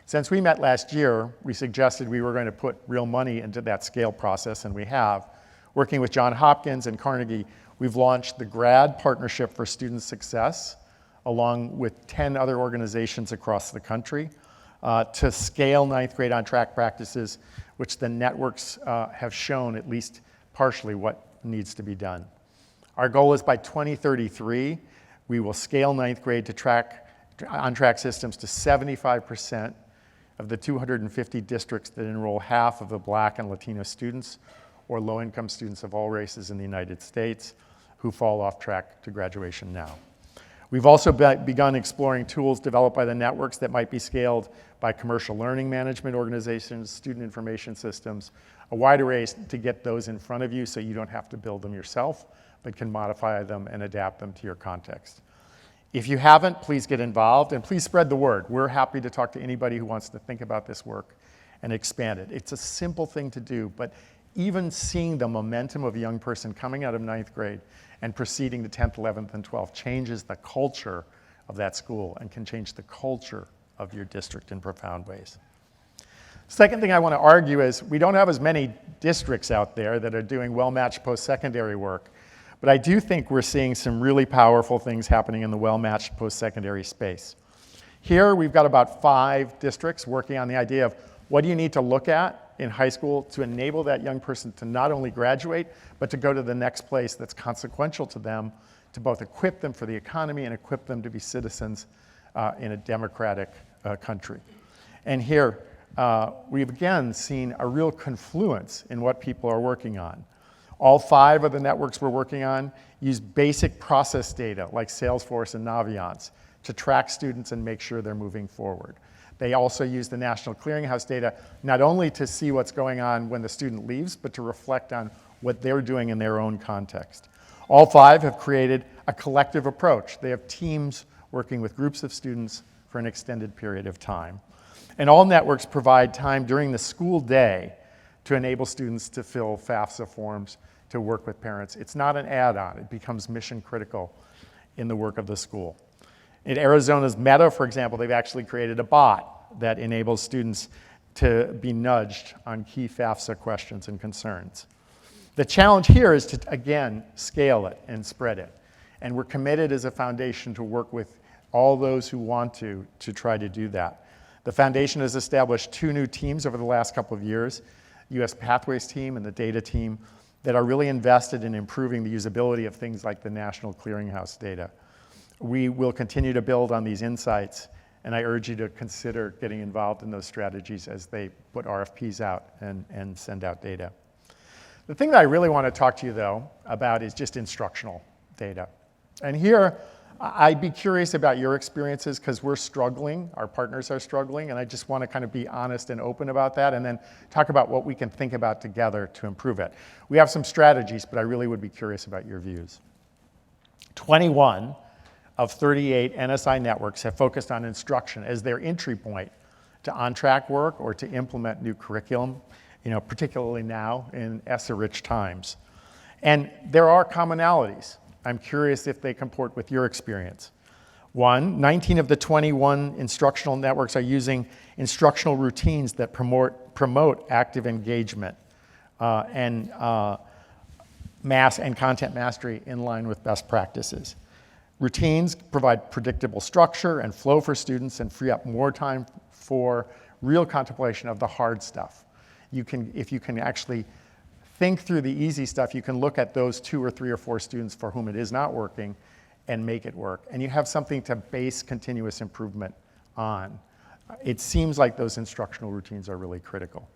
Since we met last year, we suggested we were going to put real money into that scale process, and we have. Working with Johns Hopkins and Carnegie, we've launched the GRAD Partnership for Student Success, along with 10 other organizations across the country, to scale 9th grade on-track practices, which the networks have shown at least partially what needs to be done. Our goal is by 2033, we will scale 9th grade to on-track systems to 75% of the 250 districts that enroll half of the Black and Latino students or low-income students of all races in the United States who fall off track to graduation now. We've also begun exploring tools developed by the networks that might be scaled by commercial learning management organizations, student information systems, a wide array to get those in front of you so you don't have to build them yourself, but can modify them and adapt them to your context. If you haven't, please get involved and please spread the word. We're happy to talk to anybody who wants to think about this work and expand it. It's a simple thing to do, but even seeing the momentum of a young person coming out of 9th grade and proceeding to 10th, 11th, and 12th changes the culture of that school and can change the culture of your district in profound ways. Second thing I want to argue is we don't have as many districts out there that are doing well-matched post-secondary work, but I do think we're seeing some really powerful things happening in the well-matched post-secondary space. Here we've got about 5 districts working on the idea of what do you need to look at in high school to enable that young person to not only graduate, but to go to the next place that's consequential to them, to both equip them for the economy and equip them to be citizens in a democratic country. And here, we've again seen a real confluence in what people are working on. All 5 of the networks we're working on use basic process data like Salesforce and Naviance to track students and make sure they're moving forward. They also use the National Clearinghouse data not only to see what's going on when the student leaves, but to reflect on what they're doing in their own context. All 5 have created a collective approach. They have teams working with groups of students for an extended period of time. And all networks provide time during the school day to enable students to fill FAFSA forms, to work with parents. It's not an add-on. It becomes mission critical in the work of the school. In Arizona's Meta, for example, they've actually created a bot that enables students to be nudged on key FAFSA questions and concerns. The challenge here is to, again, scale it and spread it. And we're committed as a foundation to work with all those who want to try to do that. The foundation has established 2 new teams over the last couple of years, US Pathways team and the data team, that are really invested in improving the usability of things like the National Clearinghouse data. We will continue to build on these insights, and I urge you to consider getting involved in those strategies as they put RFPs out and send out data. The thing that I really want to talk to you, though, about is just instructional data. And here, I'd be curious about your experiences because we're struggling, our partners are struggling, and I just want to kind of be honest and open about that and then talk about what we can think about together to improve it. We have some strategies, but I really would be curious about your views. 21 of 38 NSI networks have focused on instruction as their entry point to on-track work or to implement new curriculum, particularly now in ESSA-rich times. And there are commonalities. I'm curious if they comport with your experience. 19 of the 21 instructional networks are using instructional routines that promote active engagement and mass and content mastery in line with best practices. Routines provide predictable structure and flow for students and free up more time for real contemplation of the hard stuff. If you can actually think through the easy stuff, you can look at those 2 or 3 or 4 students for whom it is not working and make it work. And you have something to base continuous improvement on. It seems like those instructional routines are really critical.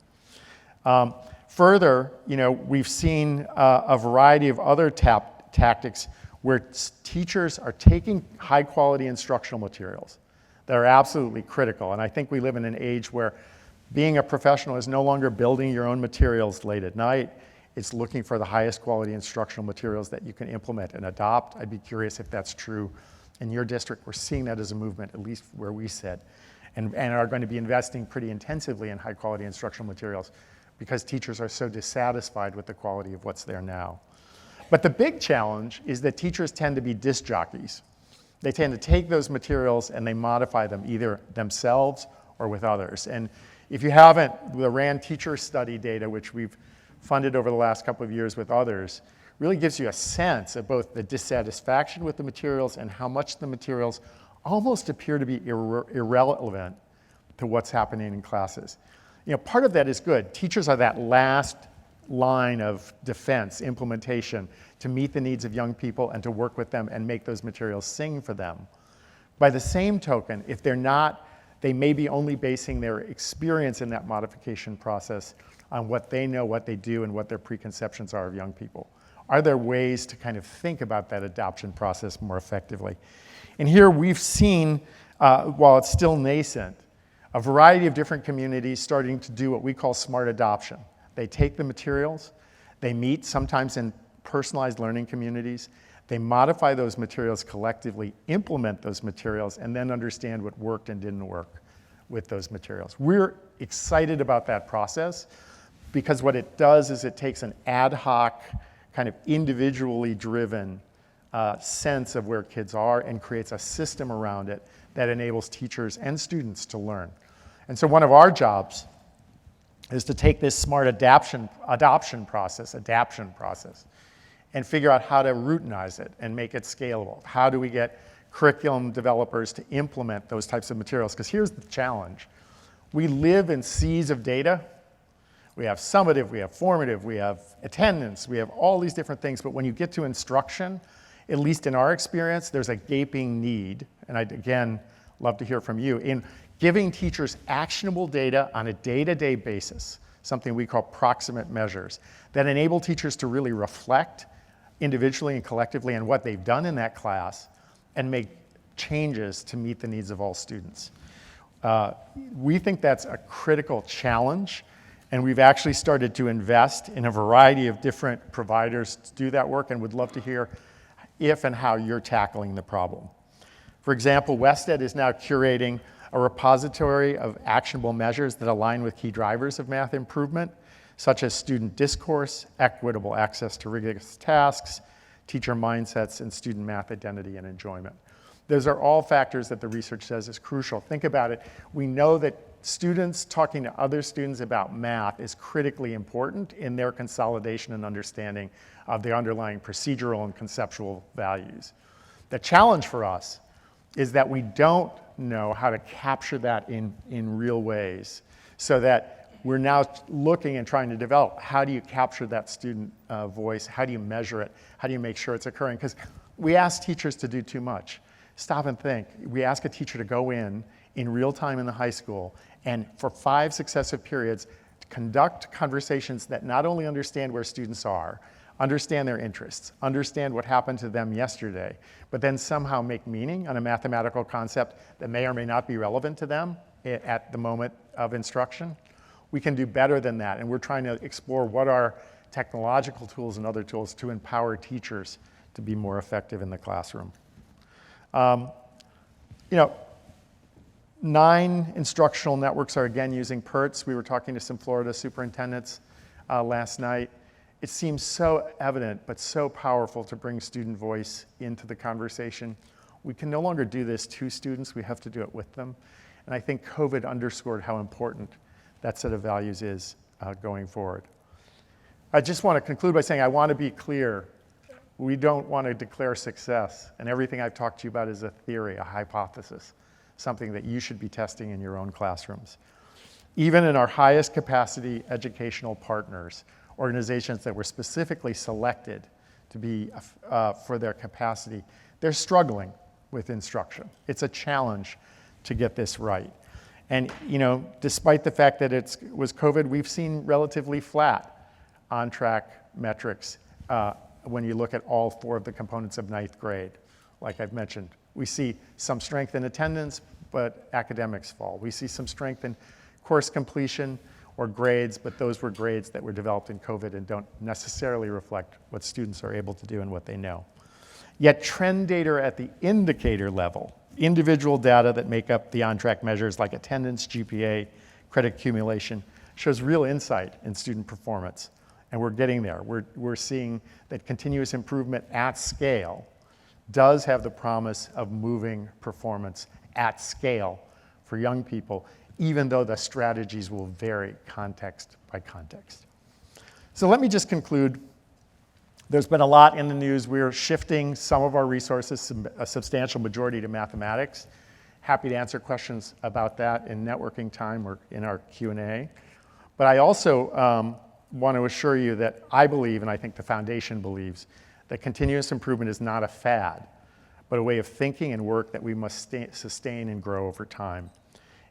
Further, we've seen a variety of other tactics where teachers are taking high quality instructional materials that are absolutely critical. And I think we live in an age where being a professional is no longer building your own materials late at night. It's looking for the highest quality instructional materials that you can implement and adopt. I'd be curious if that's true in your district. We're seeing that as a movement, at least where we sit, and are going to be investing pretty intensively in high quality instructional materials because teachers are so dissatisfied with the quality of what's there now. But the big challenge is that teachers tend to be disc jockeys. They tend to take those materials and they modify them either themselves or with others. And if you haven't, the RAND teacher study data, which we've funded over the last couple of years with others, really gives you a sense of both the dissatisfaction with the materials and how much the materials almost appear to be irrelevant to what's happening in classes. Part of that is good. Teachers are that last line of defense, implementation, to meet the needs of young people and to work with them and make those materials sing for them. By the same token, if they're not, they may be only basing their experience in that modification process on what they know, what they do, and what their preconceptions are of young people. Are there ways to kind of think about that adoption process more effectively? And here we've seen, while it's still nascent, a variety of different communities starting to do what we call smart adoption. They take the materials, they meet sometimes in personalized learning communities, they modify those materials collectively, implement those materials, and then understand what worked and didn't work with those materials. We're excited about that process because what it does is it takes an ad hoc, kind of individually driven sense of where kids are and creates a system around it that enables teachers and students to learn. And so one of our jobs is to take this smart adaption process, and figure out how to routinize it and make it scalable. How do we get curriculum developers to implement those types of materials? Because here's the challenge. We live in seas of data. We have summative, we have formative, we have attendance, we have all these different things, but when you get to instruction, at least in our experience, there's a gaping need, and I'd again love to hear from you, in giving teachers actionable data on a day-to-day basis, something we call proximate measures, that enable teachers to really reflect individually and collectively on what they've done in that class and make changes to meet the needs of all students. We think that's a critical challenge, and we've actually started to invest in a variety of different providers to do that work, and would love to hear if and how you're tackling the problem. For example, WestEd is now curating a repository of actionable measures that align with key drivers of math improvement, such as student discourse, equitable access to rigorous tasks, teacher mindsets, and student math identity and enjoyment. Those are all factors that the research says is crucial. Think about it. We know that students talking to other students about math is critically important in their consolidation and understanding of the underlying procedural and conceptual values. The challenge for us is that we don't know how to capture that in real ways, so that we're now looking and trying to develop how do you capture that student voice, how do you measure it, how do you make sure it's occurring? Because we ask teachers to do too much. Stop and think. We ask a teacher to go in real time in the high school and for 5 successive periods conduct conversations that not only understand where students are, understand their interests, understand what happened to them yesterday, but then somehow make meaning on a mathematical concept that may or may not be relevant to them at the moment of instruction. We can do better than that, and we're trying to explore what are technological tools and other tools to empower teachers to be more effective in the classroom. 9 instructional networks are again using PERTs. We were talking to some Florida superintendents last night. It seems so evident, but so powerful to bring student voice into the conversation. We can no longer do this to students, we have to do it with them. And I think COVID underscored how important that set of values is going forward. I just want to conclude by saying I want to be clear. We don't want to declare success, and everything I've talked to you about is a theory, a hypothesis, something that you should be testing in your own classrooms. Even in our highest capacity educational partners, organizations that were specifically selected to be for their capacity, they're struggling with instruction. It's a challenge to get this right. And despite the fact that it was COVID, we've seen relatively flat on-track metrics when you look at all 4 of the components of 9th grade. Like I've mentioned, we see some strength in attendance, but academics fall. We see some strength in course completion or grades, but those were grades that were developed in COVID and don't necessarily reflect what students are able to do and what they know. Yet trend data at the indicator level, individual data that make up the on-track measures like attendance, GPA, credit accumulation, shows real insight in student performance. And we're getting there. We're seeing that continuous improvement at scale does have the promise of moving performance at scale for young people, even though the strategies will vary context by context. So let me just conclude. There's been a lot in the news. We're shifting some of our resources, a substantial majority, to mathematics. Happy to answer questions about that in networking time or in our Q&A. But I also want to assure you that I believe, and I think the foundation believes, that continuous improvement is not a fad, but a way of thinking and work that we must sustain and grow over time.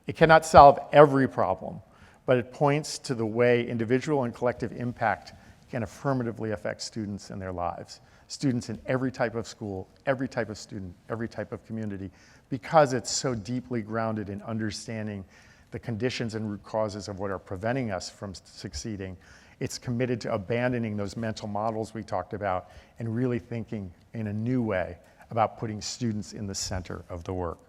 It cannot solve every problem, but it points to the way individual and collective impact can affirmatively affect students and their lives. Students in every type of school, every type of student, every type of community, because it's so deeply grounded in understanding the conditions and root causes of what are preventing us from succeeding. It's committed to abandoning those mental models we talked about and really thinking in a new way about putting students in the center of the work.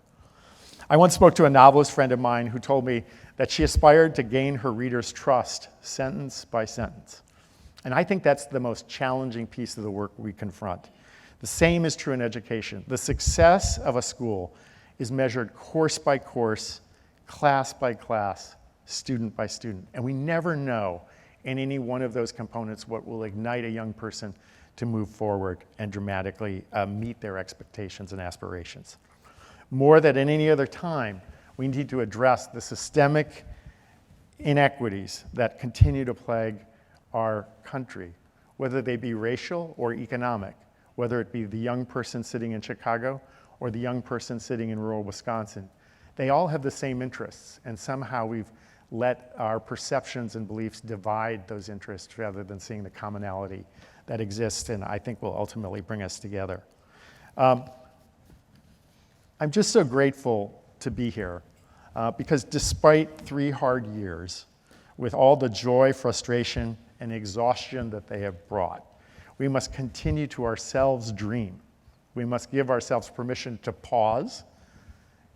I once spoke to a novelist friend of mine who told me that she aspired to gain her readers' trust sentence by sentence. And I think that's the most challenging piece of the work we confront. The same is true in education. The success of a school is measured course by course, class by class, student by student. And we never know in any one of those components what will ignite a young person to move forward and dramatically meet their expectations and aspirations. More than at any other time, we need to address the systemic inequities that continue to plague our country, whether they be racial or economic, whether it be the young person sitting in Chicago or the young person sitting in rural Wisconsin. They all have the same interests, and somehow we've let our perceptions and beliefs divide those interests rather than seeing the commonality that exists and I think will ultimately bring us together. I'm just so grateful to be here because despite 3 hard years, with all the joy, frustration, and exhaustion that they have brought, we must continue to ourselves dream. We must give ourselves permission to pause,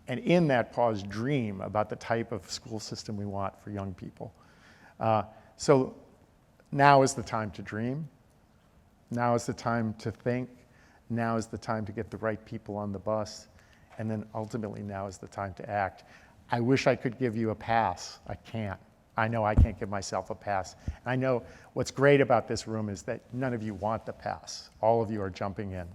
and in that pause, dream about the type of school system we want for young people. So now is the time to dream. Now is the time to think. Now is the time to get the right people on the bus. And then ultimately, now is the time to act. I wish I could give you a pass. I can't. I know I can't give myself a pass. I know what's great about this room is that none of you want the pass. All of you are jumping in.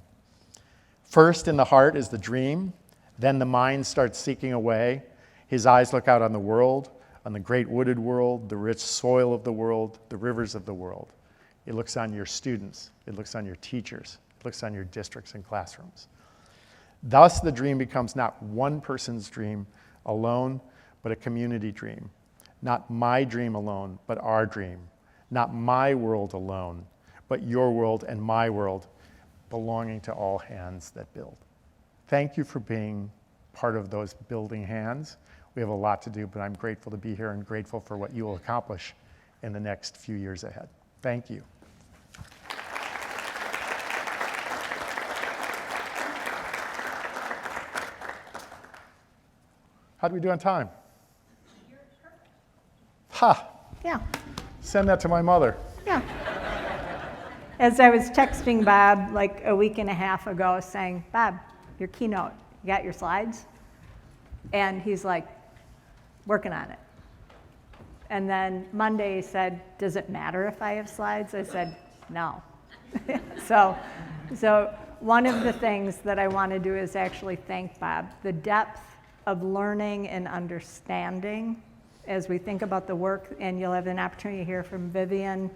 First in the heart is the dream. Then the mind starts seeking a way. His eyes look out on the world, on the great wooded world, the rich soil of the world, the rivers of the world. It looks on your students. It looks on your teachers. It looks on your districts and classrooms. Thus, the dream becomes not one person's dream alone, but a community dream. Not my dream alone, but our dream. Not my world alone, but your world and my world, belonging to all hands that build. Thank you for being part of those building hands. We have a lot to do, but I'm grateful to be here and grateful for what you will accomplish in the next few years ahead. Thank you. How do we do on time? Ha! Yeah, Send that to my mother. yeah. As I was texting Bob like a week and a half ago saying, Bob, your keynote, you got your slides? And he's like, working on it. And then Monday he said, does it matter if I have slides? I said, no. So one of the things that I want to do is actually thank Bob. The depth of learning and understanding as we think about the work, and you'll have an opportunity to hear from Vivian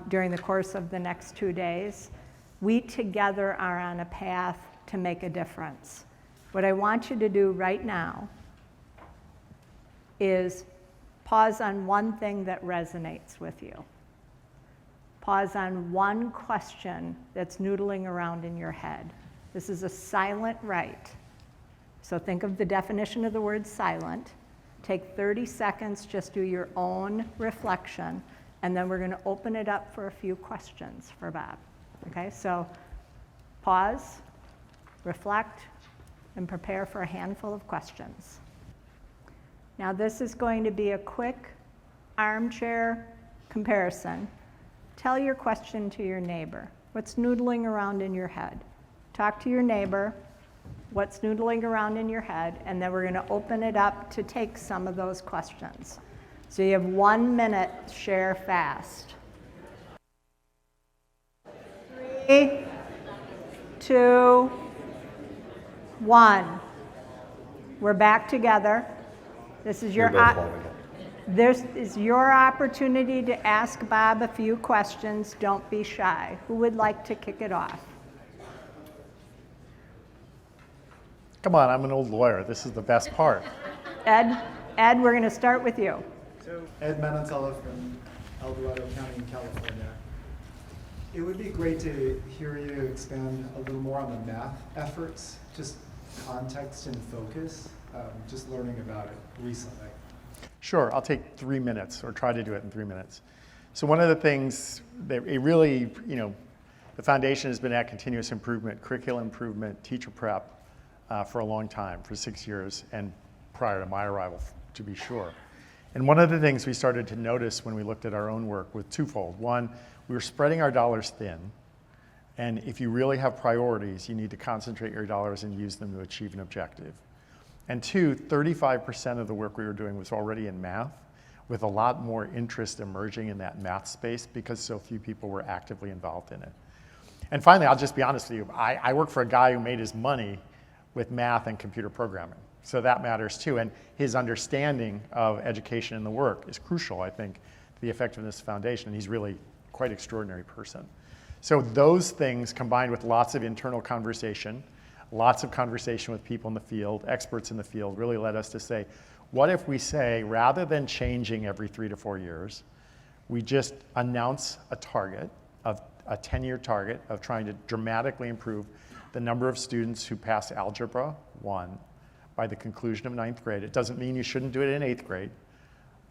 during the course of the next 2 days. We together are on a path to make a difference. What I want you to do right now is pause on one thing that resonates with you. Pause on one question that's noodling around in your head. This is a silent write. So think of the definition of the word silent. Take 30 seconds, just do your own reflection, and then we're going to open it up for a few questions for Bob. Okay, so pause, reflect, and prepare for a handful of questions. Now this is going to be a quick armchair comparison. Tell your question to your neighbor. What's noodling around in your head? Talk to your neighbor. What's noodling around in your head, and then we're going to open it up to take some of those questions. So you have 1 minute, share fast. 3, 2, 1. We're back together. This is your opportunity to ask Bob a few questions. Don't be shy. Who would like to kick it off? Come on, I'm an old lawyer. This is the best part. Ed, we're going to start with you. So, Ed Manantella from El Dorado County in California. It would be great to hear you expand a little more on the math efforts, just context and focus, just learning about it recently. Sure, I'll take 3 minutes, or try to do it in 3 minutes. So one of the things that it really, the foundation has been at continuous improvement, curriculum improvement, teacher prep, for a long time, for 6 years, and prior to my arrival, to be sure. And one of the things we started to notice when we looked at our own work was twofold. One, we were spreading our dollars thin, and if you really have priorities, you need to concentrate your dollars and use them to achieve an objective. And two, 35% of the work we were doing was already in math, with a lot more interest emerging in that math space because so few people were actively involved in it. And finally, I'll just be honest with you, I work for a guy who made his money with math and computer programming. So that matters too. And his understanding of education and the work is crucial, I think, to the effectiveness of the foundation. He's really quite an extraordinary person. So those things combined with lots of internal conversation, lots of conversation with people in the field, experts in the field, really led us to say, what if we say, rather than changing every 3 to 4 years, we just announce a target, of a 10-year target of trying to dramatically improve the number of students who pass Algebra 1 by the conclusion of 9th grade. It doesn't mean you shouldn't do it in 8th grade.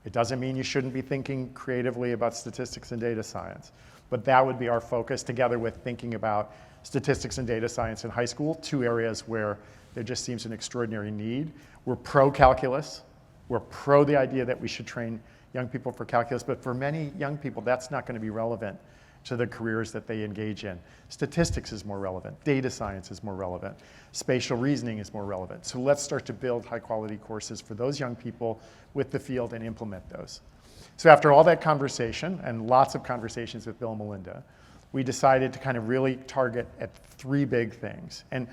It doesn't mean you shouldn't be thinking creatively about statistics and data science. But that would be our focus, together with thinking about statistics and data science in high school, 2 areas where there just seems an extraordinary need. We're pro-calculus. We're pro the idea that we should train young people for calculus, but for many young people, that's not going to be relevant to the careers that they engage in. Statistics is more relevant. Data science is more relevant. Spatial reasoning is more relevant. So let's start to build high-quality courses for those young people with the field and implement those. So after all that conversation, and lots of conversations with Bill and Melinda, we decided to kind of really target at 3 big things. And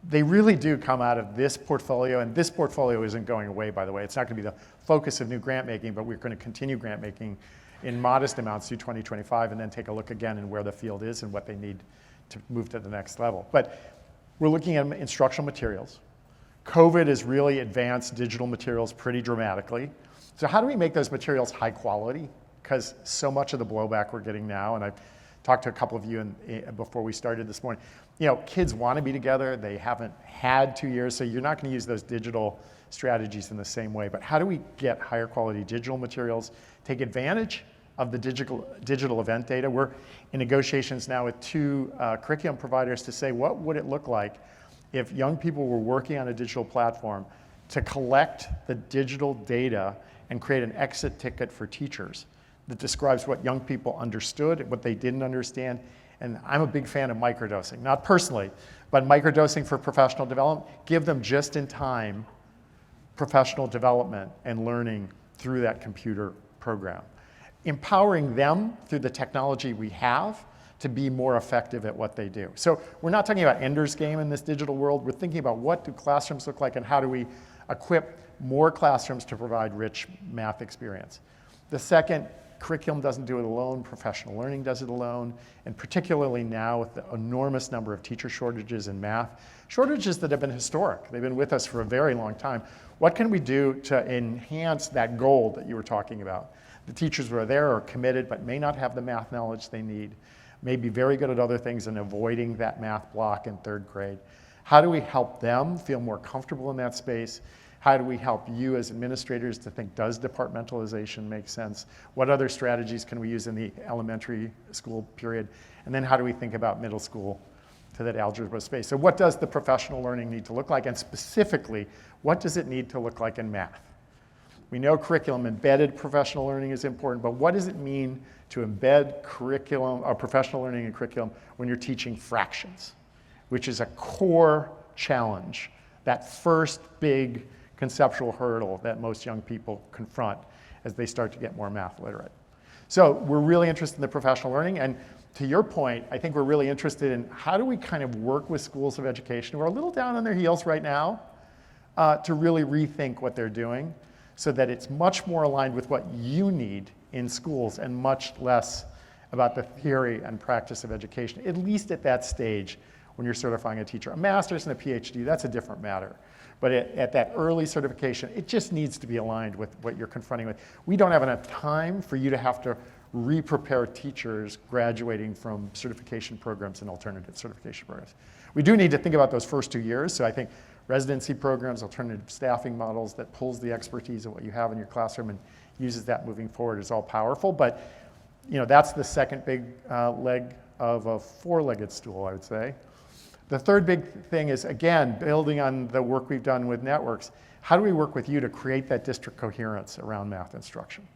they really do come out of this portfolio, and this portfolio isn't going away, by the way. It's not going to be the focus of new grant making, but we're going to continue grant making in modest amounts through 2025, and then take a look again in where the field is and what they need to move to the next level. But we're looking at instructional materials. COVID has really advanced digital materials pretty dramatically. So how do we make those materials high quality? Because so much of the blowback we're getting now, and I've talked to a couple of you before we started this morning, kids want to be together. They haven't had 2 years, so you're not going to use those digital strategies in the same way. But how do we get higher quality digital materials, take advantage of the digital event data? We're in negotiations now with 2 curriculum providers to say, what would it look like if young people were working on a digital platform to collect the digital data and create an exit ticket for teachers that describes what young people understood, what they didn't understand. And I'm a big fan of microdosing, not personally, but microdosing for professional development. Give them just in time professional development and learning through that computer program. Empowering them through the technology we have to be more effective at what they do. So we're not talking about Ender's Game in this digital world. We're thinking about what do classrooms look like and how do we equip more classrooms to provide rich math experience. The second, curriculum doesn't do it alone, professional learning does it alone, and particularly now with the enormous number of teacher shortages in math, shortages that have been historic. They've been with us for a very long time. What can we do to enhance that goal that you were talking about? The teachers who are there are committed but may not have the math knowledge they need, may be very good at other things and avoiding that math block in 3rd grade. How do we help them feel more comfortable in that space? How do we help you as administrators to think, does departmentalization make sense? What other strategies can we use in the elementary school period? And then how do we think about middle school to that algebra space? So what does the professional learning need to look like? And specifically, what does it need to look like in math? We know curriculum, embedded professional learning is important, but what does it mean to embed curriculum or professional learning in curriculum when you're teaching fractions, which is a core challenge, that first big conceptual hurdle that most young people confront as they start to get more math literate. So we're really interested in the professional learning, and to your point, I think we're really interested in how do we kind of work with schools of education who are a little down on their heels right now to really rethink what they're doing so that it's much more aligned with what you need in schools and much less about the theory and practice of education, at least at that stage when you're certifying a teacher. A master's and a PhD, that's a different matter. But at that early certification, it just needs to be aligned with what you're confronting with. We don't have enough time for you to have to re-prepare teachers graduating from certification programs and alternative certification programs. We do need to think about those first 2 years. So I think residency programs, alternative staffing models that pulls the expertise of what you have in your classroom and uses that moving forward is all powerful. But that's the second big leg of a 4-legged stool, I would say. The third big thing is, again, building on the work we've done with networks. How do we work with you to create that district coherence around math instruction?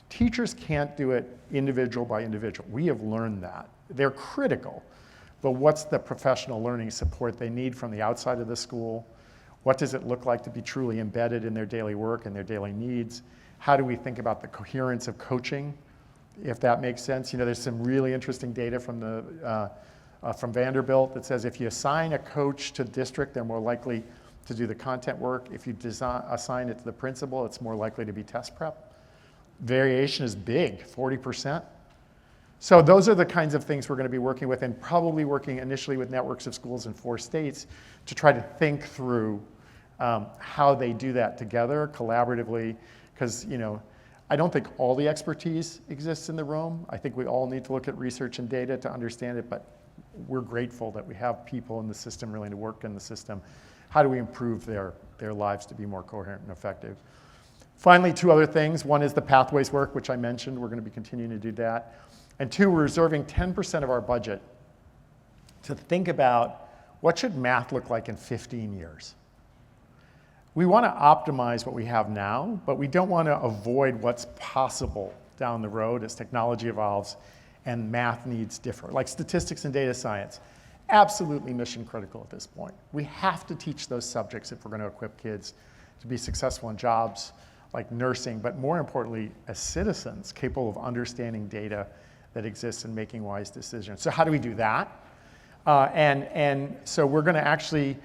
Teachers can't do it individual by individual. We have learned that. They're critical, but what's the professional learning support they need from the outside of the school? What does it look like to be truly embedded in their daily work and their daily needs? How do we think about the coherence of coaching, if that makes sense? There's some really interesting data from Vanderbilt that says if you assign a coach to district, they're more likely to do the content work. If you assign it to the principal, it's more likely to be test prep. Variation is big, 40%. So those are the kinds of things we're going to be working with, and probably working initially with networks of schools in 4 states to try to think through how they do that together collaboratively, because I don't think all the expertise exists in the room. I think we all need to look at research and data to understand it, but we're grateful that we have people in the system willing to work in the system. How do we improve their lives to be more coherent and effective? Finally, 2 other things. One is the pathways work, which I mentioned. We're going to be continuing to do that. And 2, we're reserving 10% of our budget to think about what should math look like in 15 years. We want to optimize what we have now, but we don't want to avoid what's possible down the road as technology evolves and math needs differ. Like statistics and data science, absolutely mission critical at this point. We have to teach those subjects if we're going to equip kids to be successful in jobs like nursing, but more importantly, as citizens capable of understanding data that exists and making wise decisions. So how do we do that? And so we're going to actually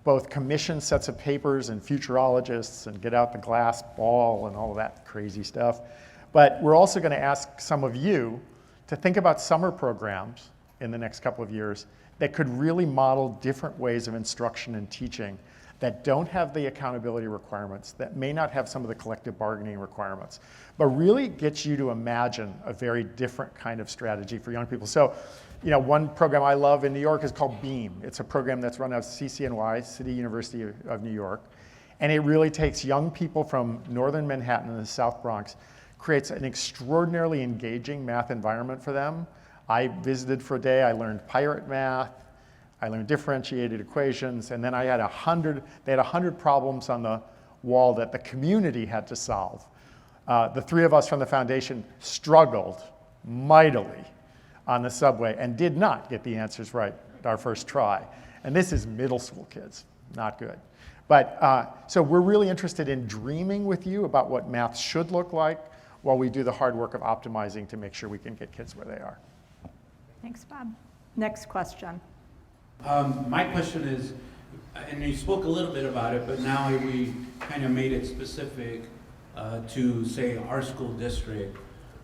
both commission sets of papers and futurologists and get out the glass ball and all of that crazy stuff. But we're also going to ask some of you to think about summer programs in the next couple of years that could really model different ways of instruction and teaching that don't have the accountability requirements, that may not have some of the collective bargaining requirements, but really gets you to imagine a very different kind of strategy for young people. So, you know, one program I love in New York is called BEAM. It's a program that's run out of CCNY, City University of New York. And it really takes young people from northern Manhattan and the South Bronx, creates an extraordinarily engaging math environment for them. I visited for a day, I learned pirate math, I learned differentiated equations, and then they had 100 problems on the wall that the community had to solve. The three of us from the foundation struggled mightily on the subway and did not get the answers right our first try. And this is middle school kids, not good. But so we're really interested in dreaming with you about what math should look like while we do the hard work of optimizing to make sure we can get kids where they are. Thanks, Bob. Next question. My question is, and you spoke a little bit about it, but now we kind of made it specific to, say, our school district.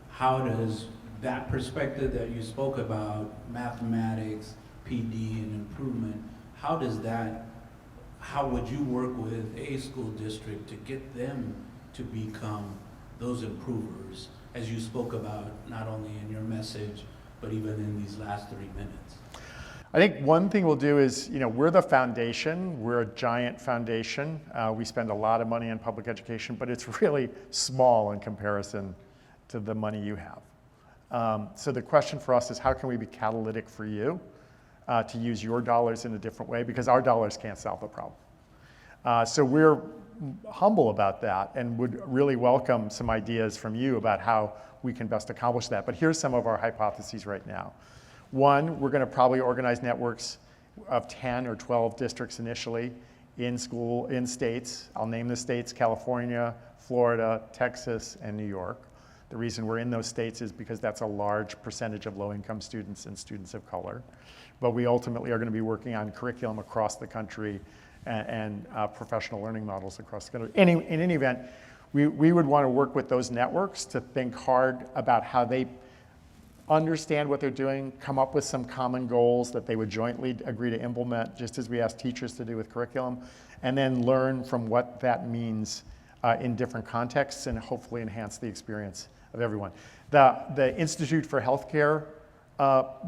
How does that perspective that you spoke about, mathematics, PD, and improvement, how would you work with a school district to get them to become those improvers, as you spoke about, not only in your message, but even in these last 3 minutes? I think one thing we'll do is, you know, we're the foundation. We're a giant foundation. We spend a lot of money on public education, but it's really small in comparison to the money you have. So the question for us is, how can we be catalytic for you to use your dollars in a different way? Because our dollars can't solve the problem. So we're humble about that and would really welcome some ideas from you about how we can best accomplish that. But here's some of our hypotheses right now. One, we're going to probably organize networks of 10 or 12 districts initially in states. I'll name the states: California, Florida, Texas, and New York. The reason we're in those states is because that's a large percentage of low-income students and students of color. But we ultimately are going to be working on curriculum across the country and professional learning models across the country. In any event, we would want to work with those networks to think hard about how they understand what they're doing, come up with some common goals that they would jointly agree to implement, just as we ask teachers to do with curriculum, and then learn from what that means in different contexts and hopefully enhance the experience of everyone. The Institute for Healthcare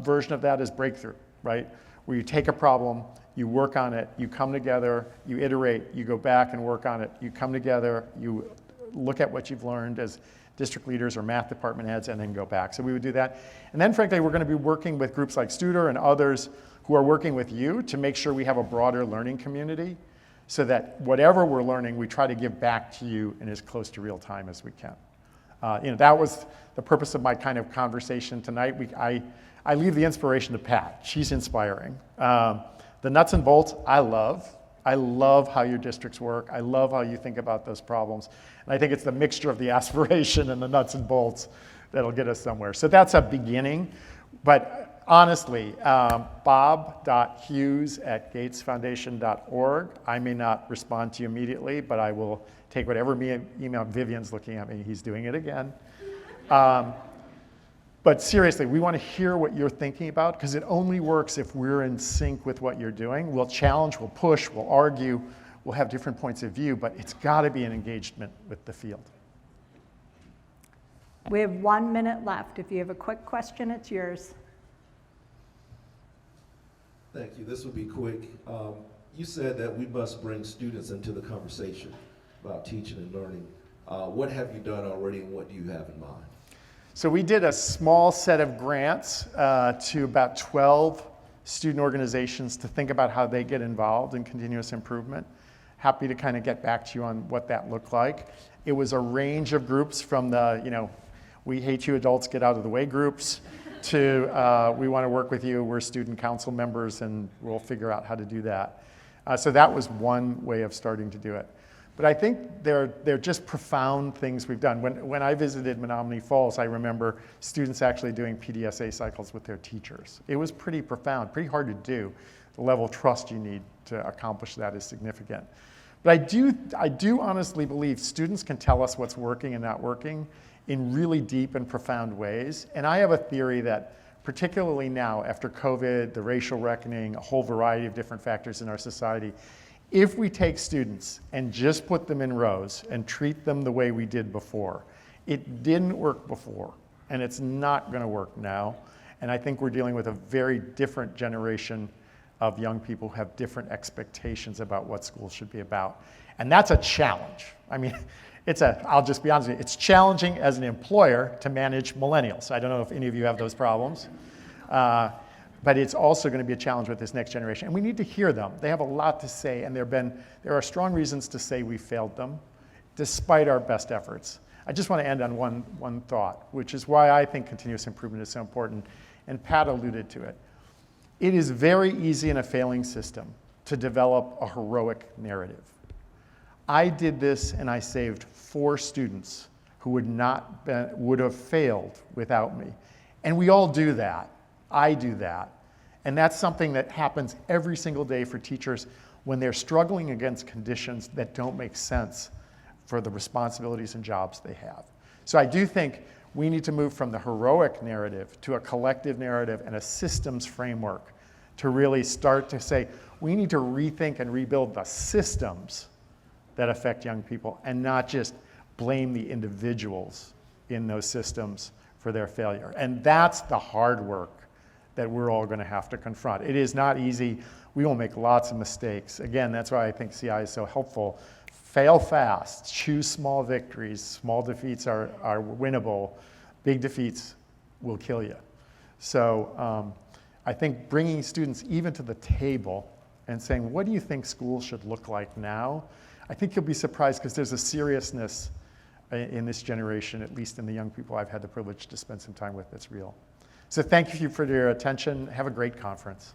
version of that is Breakthrough, right? Where you take a problem, you work on it, you come together, you iterate, you go back and work on it, you come together, you look at what you've learned as district leaders or math department heads, and then go back. So we would do that. And then frankly, we're going to be working with groups like Studer and others who are working with you to make sure we have a broader learning community so that whatever we're learning, we try to give back to you in as close to real time as we can. You know, that was the purpose of my kind of conversation tonight. I leave the inspiration to Pat. She's inspiring. The nuts and bolts, I love. I love how your districts work. I love how you think about those problems. And I think it's the mixture of the aspiration and the nuts and bolts that'll get us somewhere. So that's a beginning. But honestly, bob.hughes@gatesfoundation.org. I may not respond to you immediately, but I will take whatever email. Vivian's looking at me. He's doing it again. But seriously, we want to hear what you're thinking about, because it only works if we're in sync with what you're doing. We'll challenge, we'll push, we'll argue, we'll have different points of view, but it's got to be an engagement with the field. We have 1 minute left. If you have a quick question, it's yours. Thank you. This will be quick. You said that we must bring students into the conversation about teaching and learning. What have you done already, and what do you have in mind? So we did a small set of grants to about 12 student organizations to think about how they get involved in continuous improvement. Happy to kind of get back to you on what that looked like. It was a range of groups, from the, you know, we hate you adults, get out of the way groups, to we want to work with you, we're student council members, and we'll figure out how to do that. So that was one way of starting to do it. But I think they're just profound things we've done. When I visited Menominee Falls, I remember students actually doing PDSA cycles with their teachers. It was pretty profound, pretty hard to do. The level of trust you need to accomplish that is significant. But I do honestly believe students can tell us what's working and not working in really deep and profound ways. And I have a theory that, particularly now after COVID, the racial reckoning, a whole variety of different factors in our society, If we take students and just put them in rows and treat them the way we did before, it didn't work before, and it's not going to work now. And I think we're dealing with a very different generation of young people who have different expectations about what school should be about. And that's a challenge. I mean, I'll just be honest with you, it's challenging as an employer to manage millennials. I don't know if any of you have those problems. But it's also going to be a challenge with this next generation. And we need to hear them. They have a lot to say, and there are strong reasons to say we failed them, despite our best efforts. I just want to end on one thought, which is why I think continuous improvement is so important, and Pat alluded to it. It is very easy in a failing system to develop a heroic narrative. I did this, and I saved 4 students who would have failed without me. And we all do that. I do that. And that's something that happens every single day for teachers when they're struggling against conditions that don't make sense for the responsibilities and jobs they have. So I do think we need to move from the heroic narrative to a collective narrative and a systems framework to really start to say, we need to rethink and rebuild the systems that affect young people and not just blame the individuals in those systems for their failure. And that's the hard work that we're all going to have to confront. It is not easy. We will make lots of mistakes. Again, that's why I think CI is so helpful. Fail fast, choose small victories. Small defeats are winnable. Big defeats will kill you. So I think bringing students even to the table and saying, what do you think school should look like now? I think you'll be surprised because there's a seriousness in this generation, at least in the young people I've had the privilege to spend some time with, that's real. So thank you for your attention. Have a great conference.